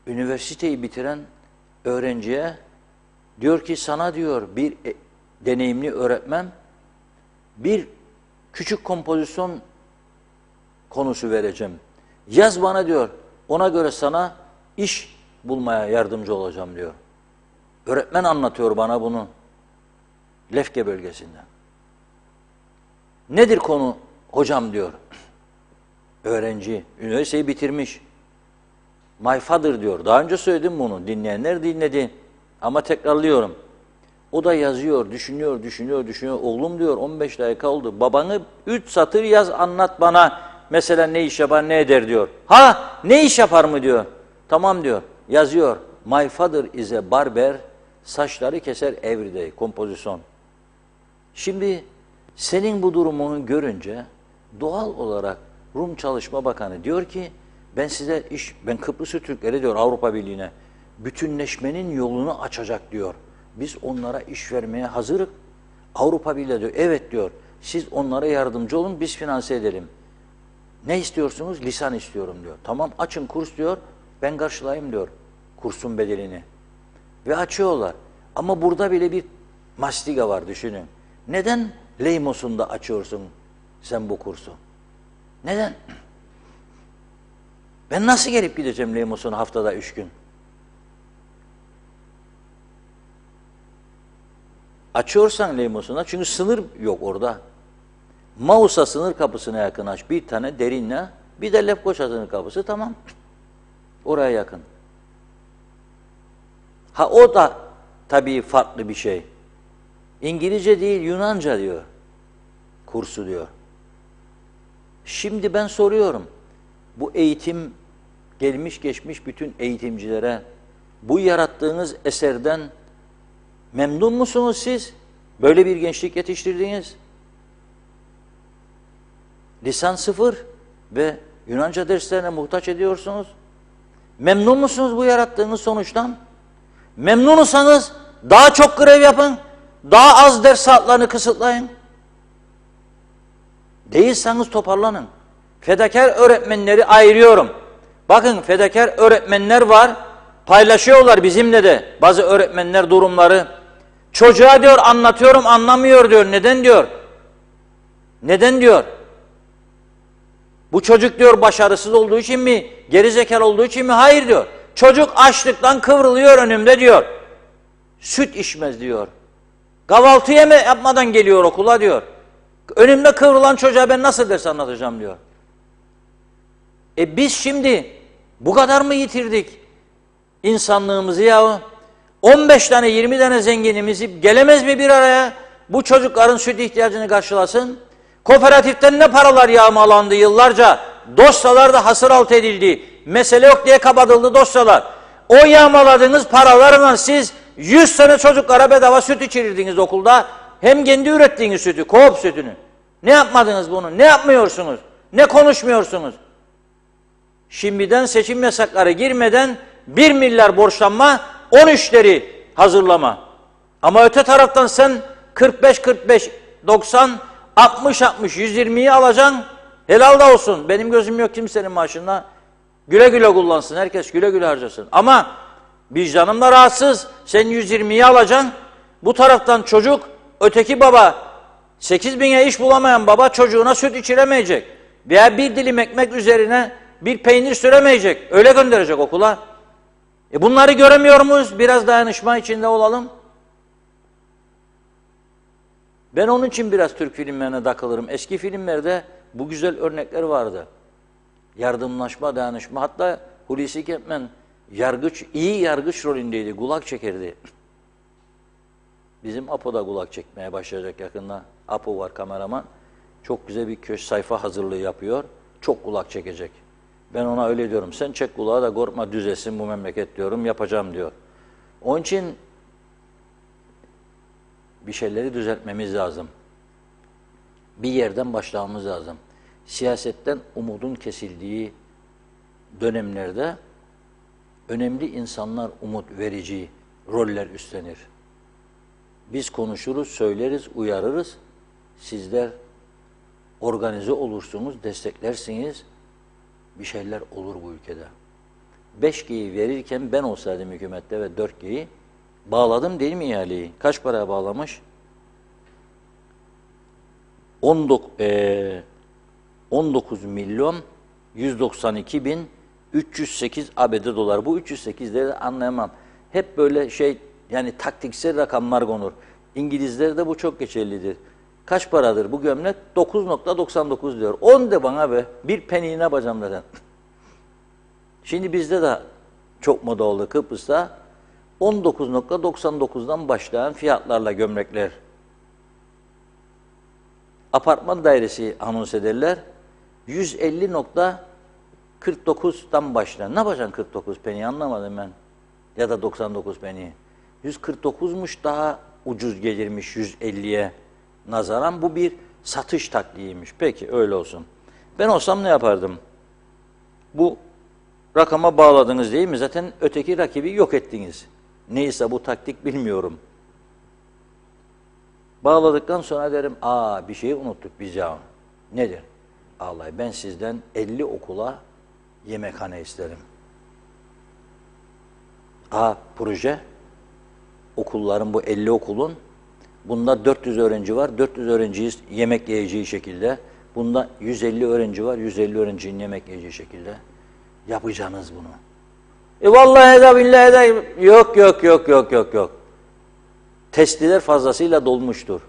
üniversiteyi bitiren öğrenciye diyor ki sana diyor bir deneyimli öğretmen bir küçük kompozisyon konusu vereceğim. Yaz bana diyor. Ona göre sana iş bulmaya yardımcı olacağım diyor. Öğretmen anlatıyor bana bunu. Lefke bölgesinden. Nedir konu hocam diyor. Öğrenci, üniversiteyi bitirmiş. My father diyor. Daha önce söyledim bunu. Dinleyenler dinledi. Ama tekrarlıyorum. O da yazıyor, düşünüyor. Oğlum diyor 15 dakika oldu. Babanı 3 satır yaz anlat bana. Mesela ne iş yapar, ne eder diyor. Ha, ne iş yapar mı diyor. Tamam diyor. Yazıyor. My father is a barber. Saçları keser everyday. Kompozisyon. Şimdi senin bu durumunu görünce doğal olarak Rum Çalışma Bakanı diyor ki ben Kıbrıs'ı Türklere diyor Avrupa Birliği'ne bütünleşmenin yolunu açacak diyor. Biz onlara iş vermeye hazırız. Avrupa Birliği diyor evet diyor. Siz onlara yardımcı olun biz finanse edelim. Ne istiyorsunuz? Lisan istiyorum diyor. Tamam açın kurs diyor. Ben karşılayayım diyor kursun bedelini. Ve açıyorlar. Ama burada bile bir mastiga var düşünün. Neden Leymos'unda açıyorsun sen bu kursu? Neden? Ben nasıl gelip gideceğim Leymos'un haftada 3 gün? Açıyorsan Leymos'una çünkü sınır yok orada. Maus'a sınır kapısına yakın aç. Bir tane Derin'le bir de Lefkoşa sınır kapısı tamam. Oraya yakın. Ha o da tabii farklı bir şey. İngilizce değil Yunanca diyor. Kursu diyor. Şimdi ben soruyorum. Bu eğitim gelmiş geçmiş bütün eğitimcilere bu yarattığınız eserden memnun musunuz siz? Böyle bir gençlik yetiştirdiniz. Lisan 0 ve Yunanca derslerine muhtaç ediyorsunuz. Memnun musunuz bu yarattığınız sonuçtan? Memnunsanız daha çok grev yapın, daha az ders saatlerini kısıtlayın. Değilseniz toparlanın. Fedakar öğretmenleri ayırıyorum. Bakın fedakar öğretmenler var, paylaşıyorlar bizimle de bazı öğretmenler durumları. Çocuğa diyor anlatıyorum anlamıyor diyor. Neden diyor? Neden diyor? Bu çocuk diyor başarısız olduğu için mi? Gerizekalı olduğu için mi? Hayır diyor. Çocuk açlıktan kıvrılıyor önümde diyor. Süt içmez diyor. Kahvaltı yapmadan geliyor okula diyor. Önümde kıvrılan çocuğa ben nasıl ders anlatacağım diyor. Biz şimdi bu kadar mı yitirdik insanlığımızı yahu? 15 tane 20 tane zenginimizi gelemez mi bir araya? Bu çocukların süt ihtiyacını karşılasın. Kooperatiften ne paralar yağmalandı yıllarca. Dosyalar da hasır altı edildi. Mesele yok diye kapatıldı dosyalar. O yağmaladığınız paralarla siz 100 tane çocuklara bedava süt içirirdiniz okulda. Hem kendi ürettiğiniz sütü, koop sütünü. Ne yapmadınız bunu? Ne yapmıyorsunuz? Ne konuşmuyorsunuz? Şimdiden seçim yasakları girmeden 1 milyar borçlanma, 13'leri hazırlama. Ama öte taraftan sen 45, 90, 60, 120'yi alacaksın. Helal da olsun. Benim gözüm yok kimsenin maaşında. Güle güle kullansın. Herkes güle güle harcasın. Ama vicdanım da rahatsız. Sen 120'yi alacaksın. Bu taraftan çocuk, öteki baba, 8.000'e iş bulamayan baba çocuğuna süt içiremeyecek. Veya bir dilim ekmek üzerine bir peynir süremeyecek. Öyle gönderecek okula. Bunları göremiyor muyuz? Biraz dayanışma içinde olalım. Ben onun için biraz Türk filmlerine takılırım. Eski filmlerde bu güzel örnekler vardı. Yardımlaşma, dayanışma. Hatta Hulusi Kentmen iyi yargıç rolündeydi. Kulak çekerdi. Bizim Apo da kulak çekmeye başlayacak yakında. Apo var kameraman. Çok güzel bir köşe sayfa hazırlığı yapıyor. Çok kulak çekecek. Ben ona öyle diyorum. Sen çek kulağı da korkma düzesin bu memleket diyorum. Yapacağım diyor. Onun için bir şeyleri düzeltmemiz lazım. Bir yerden başlamamız lazım. Siyasetten umudun kesildiği dönemlerde önemli insanlar umut verici roller üstlenir. Biz konuşuruz, söyleriz, uyarırız. Sizler organize olursunuz, desteklersiniz. Bir şeyler olur bu ülkede. 5G'yi verirken ben olsaydım hükümette ve 4G'yi bağladım değil mi ihaleyi? Kaç paraya bağlamış? 19 milyon 192 bin 308 ABD dolar. Bu 308'leri de anlayamam. Hep böyle yani taktiksel rakamlar konur. İngilizlerde bu çok geçerlidir. Kaç paradır bu gömlek? 9.99 diyor. 10 de bana be. Bir penny ne yapacağım neden? Şimdi bizde de çok moda oldu Kıbrıs'ta. 19.99'dan başlayan fiyatlarla gömlekler. Apartman dairesi anons ederler. 150.49'dan başlayan. Ne yapacaksın 49 penny anlamadım ben. Ya da 99 penny. 149'muş daha ucuz gelirmiş 150'ye nazaran. Bu bir satış taktiğiymiş. Peki öyle olsun. Ben olsam ne yapardım? Bu rakama bağladınız değil mi? Zaten öteki rakibi yok ettiniz. Neyse bu taktik bilmiyorum. Bağladıktan sonra derim, bir şeyi unuttuk biz ya. Nedir? Vallahi ben sizden 50 okula yemekhane isterim. Proje. Okulların bu 50 okulun, bunda 400 öğrenci var. 400 öğrenciyi yemek yiyeceği şekilde. Bunda 150 öğrenci var. 150 öğrencinin yemek yiyeceği şekilde. Yapacaksınız bunu. Vallahi da billahi da yok. Testiler fazlasıyla dolmuştur.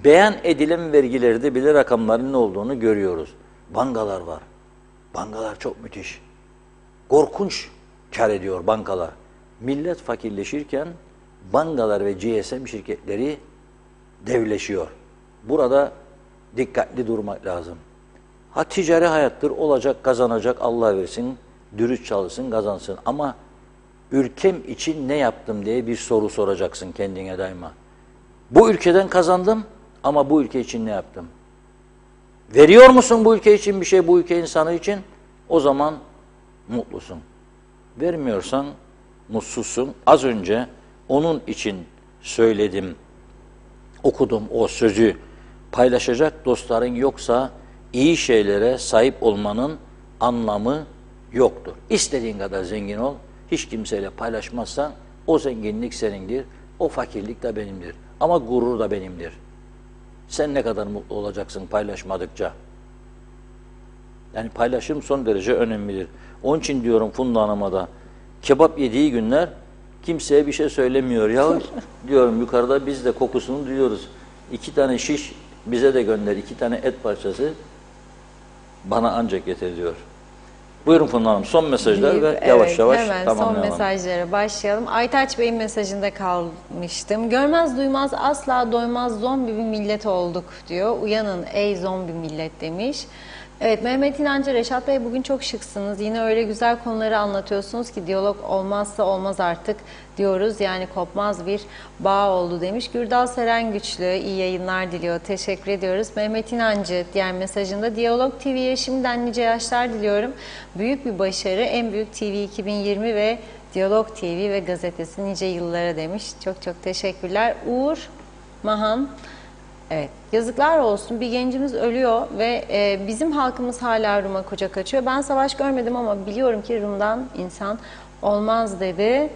Beyan edilen vergilerde bile rakamların ne olduğunu görüyoruz. Bankalar var. Bankalar çok müthiş. Korkunç kar ediyor bankalar. Millet fakirleşirken bankalar ve GSM şirketleri devleşiyor. Burada dikkatli durmak lazım. Ticari hayattır, olacak, kazanacak, Allah versin, dürüst çalışsın, kazansın. Ama ülkem için ne yaptım diye bir soru soracaksın kendine daima. Bu ülkeden kazandım ama bu ülke için ne yaptım? Veriyor musun bu ülke için bir şey, bu ülke insanı için? O zaman mutlusun. Vermiyorsan mutsuzsun. Az önce onun için söyledim, okudum o sözü. Paylaşacak dostların yoksa iyi şeylere sahip olmanın anlamı yoktur. İstediğin kadar zengin ol, hiç kimseyle paylaşmazsan o zenginlik senindir, o fakirlik de benimdir. Ama gurur da benimdir. Sen ne kadar mutlu olacaksın paylaşmadıkça? Yani paylaşım son derece önemlidir. Onun için diyorum Funda Hanım'a da kebap yediği günler kimseye bir şey söylemiyor. Ya diyorum yukarıda biz de kokusunu duyuyoruz. 2 tane şiş bize de gönder, 2 tane et parçası bana ancak yeter diyor. Buyurun Funda Hanım, son mesajlar ve yavaş yavaş hemen tamamlayalım. son mesajlara başlayalım. Aytaç Bey'in mesajında kalmıştım. Görmez duymaz asla doymaz zombi bir millet olduk diyor. Uyanın ey zombi millet demiş. Evet, Mehmet İnancı, Reşat Bey bugün çok şıksınız. Yine öyle güzel konuları anlatıyorsunuz ki diyalog olmazsa olmaz artık diyoruz. Yani kopmaz bir bağ oldu demiş. Gürdal Seren Güçlü iyi yayınlar diliyor. Teşekkür ediyoruz. Mehmet İnancı diğer mesajında Diyalog TV'ye şimdiden nice yaşlar diliyorum. Büyük bir başarı. En büyük TV 2020 ve Diyalog TV ve gazetesi nice yıllara demiş. Çok çok teşekkürler. Uğur Mahan. Evet, yazıklar olsun. Bir gencimiz ölüyor ve bizim halkımız hala Rum'a kucak açıyor. Ben savaş görmedim ama biliyorum ki Rum'dan insan olmaz dedi.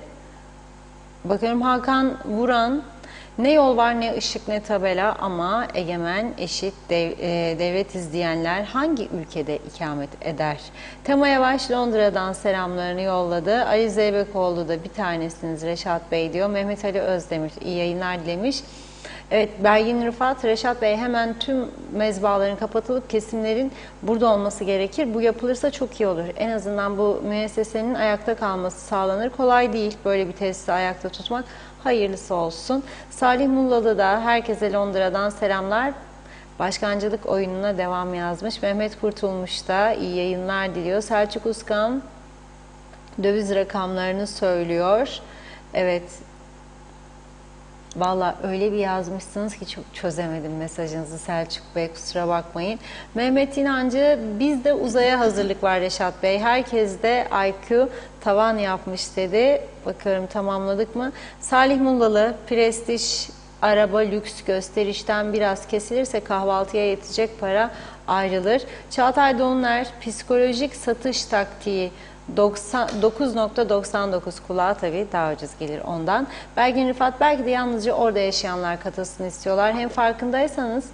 Bakıyorum Hakan Vuran, ne yol var ne ışık ne tabela ama egemen eşit devlet izleyenler hangi ülkede ikamet eder? Tema Yavaş Londra'dan selamlarını yolladı. Ali Zeybekoğlu da bir tanesiniz Reşat Bey diyor. Mehmet Ali Özdemir iyi yayınlar dilemiş. Evet, Belgin Rıfat, Reşat Bey hemen tüm mezbaların kapatılıp kesimlerin burada olması gerekir. Bu yapılırsa çok iyi olur. En azından bu müessesenin ayakta kalması sağlanır. Kolay değil böyle bir tesisi ayakta tutmak. Hayırlısı olsun. Salih Mullalı da herkese Londra'dan selamlar. Başkancılık oyununa devam yazmış. Mehmet Kurtulmuş da iyi yayınlar diliyor. Selçuk Uskan döviz rakamlarını söylüyor. Evet. Valla öyle bir yazmışsınız ki çok çözemedim mesajınızı Selçuk Bey, kusura bakmayın. Mehmet İnancı, bizde uzaya hazırlık var Reşat Bey. Herkes de IQ tavan yapmış dedi. Bakıyorum tamamladık mı? Salih Mullalı, prestij, araba, lüks gösterişten biraz kesilirse kahvaltıya yetecek para ayrılır. Çağatay Doğuner, psikolojik satış taktiği 9.99 kulağa tabii daha ucuz gelir ondan. Belgin Rıfat, belki de yalnızca orada yaşayanlar katılsın istiyorlar. Hem farkındaysanız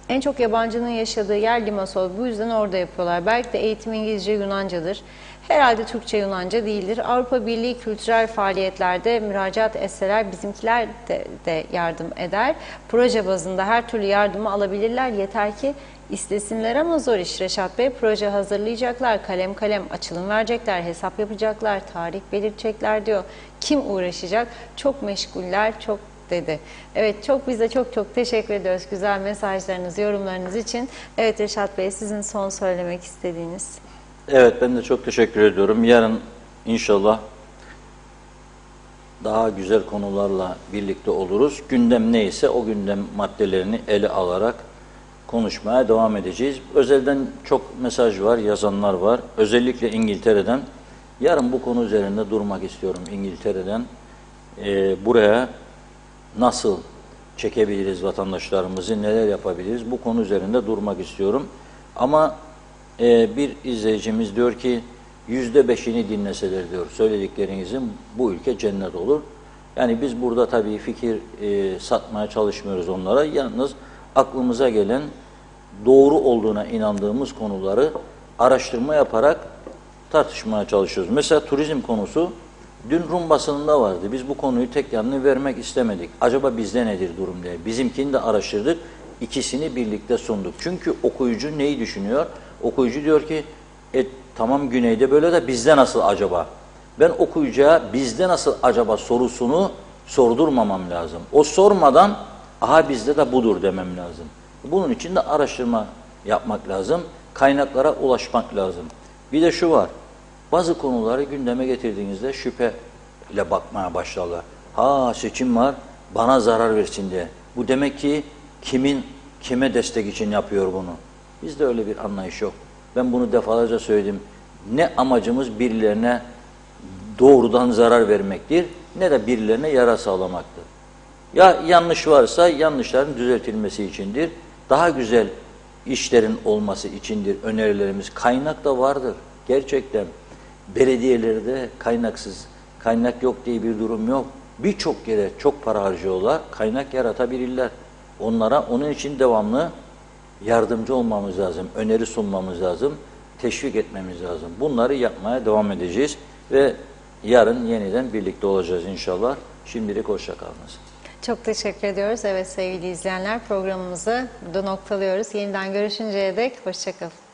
en çok yabancının yaşadığı yer Limassol. Bu yüzden orada yapıyorlar. Belki de eğitim İngilizce Yunancadır. Herhalde Türkçe Yunanca değildir. Avrupa Birliği kültürel faaliyetlerde müracaat etseler bizimkiler de yardım eder. Proje bazında her türlü yardımı alabilirler. Yeter ki İstesinler ama zor iş Reşat Bey. Proje hazırlayacaklar, kalem kalem açılım verecekler, hesap yapacaklar, tarih belirtecekler diyor. Kim uğraşacak? Çok meşguller, çok dedi. Evet, biz de çok teşekkür ediyoruz güzel mesajlarınız, yorumlarınız için. Evet Reşat Bey, sizin son söylemek istediğiniz. Evet, ben de çok teşekkür ediyorum. Yarın inşallah daha güzel konularla birlikte oluruz. Gündem neyse o gündem maddelerini ele alarak konuşmaya devam edeceğiz. Özelden çok mesaj var, yazanlar var. Özellikle İngiltere'den. Yarın bu konu üzerinde durmak istiyorum İngiltere'den. Buraya nasıl çekebiliriz vatandaşlarımızı, neler yapabiliriz? Bu konu üzerinde durmak istiyorum. Ama bir izleyicimiz diyor ki %5'ini dinleseler diyor söylediklerinizin bu ülke cennet olur. Yani biz burada tabii fikir satmaya çalışmıyoruz onlara. Yalnız aklımıza gelen doğru olduğuna inandığımız konuları araştırma yaparak tartışmaya çalışıyoruz. Mesela turizm konusu dün Rum basınında vardı. Biz bu konuyu tek yanını vermek istemedik. Acaba bizde nedir durum diye. Bizimkini de araştırdık. İkisini birlikte sunduk. Çünkü okuyucu neyi düşünüyor? Okuyucu diyor ki tamam güneyde böyle de bizde nasıl acaba? Ben okuyucuya bizde nasıl acaba sorusunu sordurmamam lazım. O sormadan aha bizde de budur demem lazım. Bunun için de araştırma yapmak lazım. Kaynaklara ulaşmak lazım. Bir de şu var. Bazı konuları gündeme getirdiğinizde şüpheyle bakmaya başlarlar. Seçim var, bana zarar versin diye. Bu demek ki kime destek için yapıyor bunu? Bizde öyle bir anlayış yok. Ben bunu defalarca söyledim. ne amacımız birilerine doğrudan zarar vermektir ne de birilerine yara sağlamaktır. Ya yanlış varsa yanlışların düzeltilmesi içindir. Daha güzel işlerin olması içindir önerilerimiz. Kaynak da vardır. Gerçekten belediyelerde kaynak yok diye bir durum yok. Birçok yere çok para harcıyorlar, kaynak yaratabilirler. Onlara onun için devamlı yardımcı olmamız lazım, öneri sunmamız lazım, teşvik etmemiz lazım. Bunları yapmaya devam edeceğiz ve yarın yeniden birlikte olacağız inşallah. Şimdilik hoşça kalınız. Çok teşekkür ediyoruz. Evet sevgili izleyenler, programımızı burada noktalıyoruz. Yeniden görüşünceye dek hoşça kalın.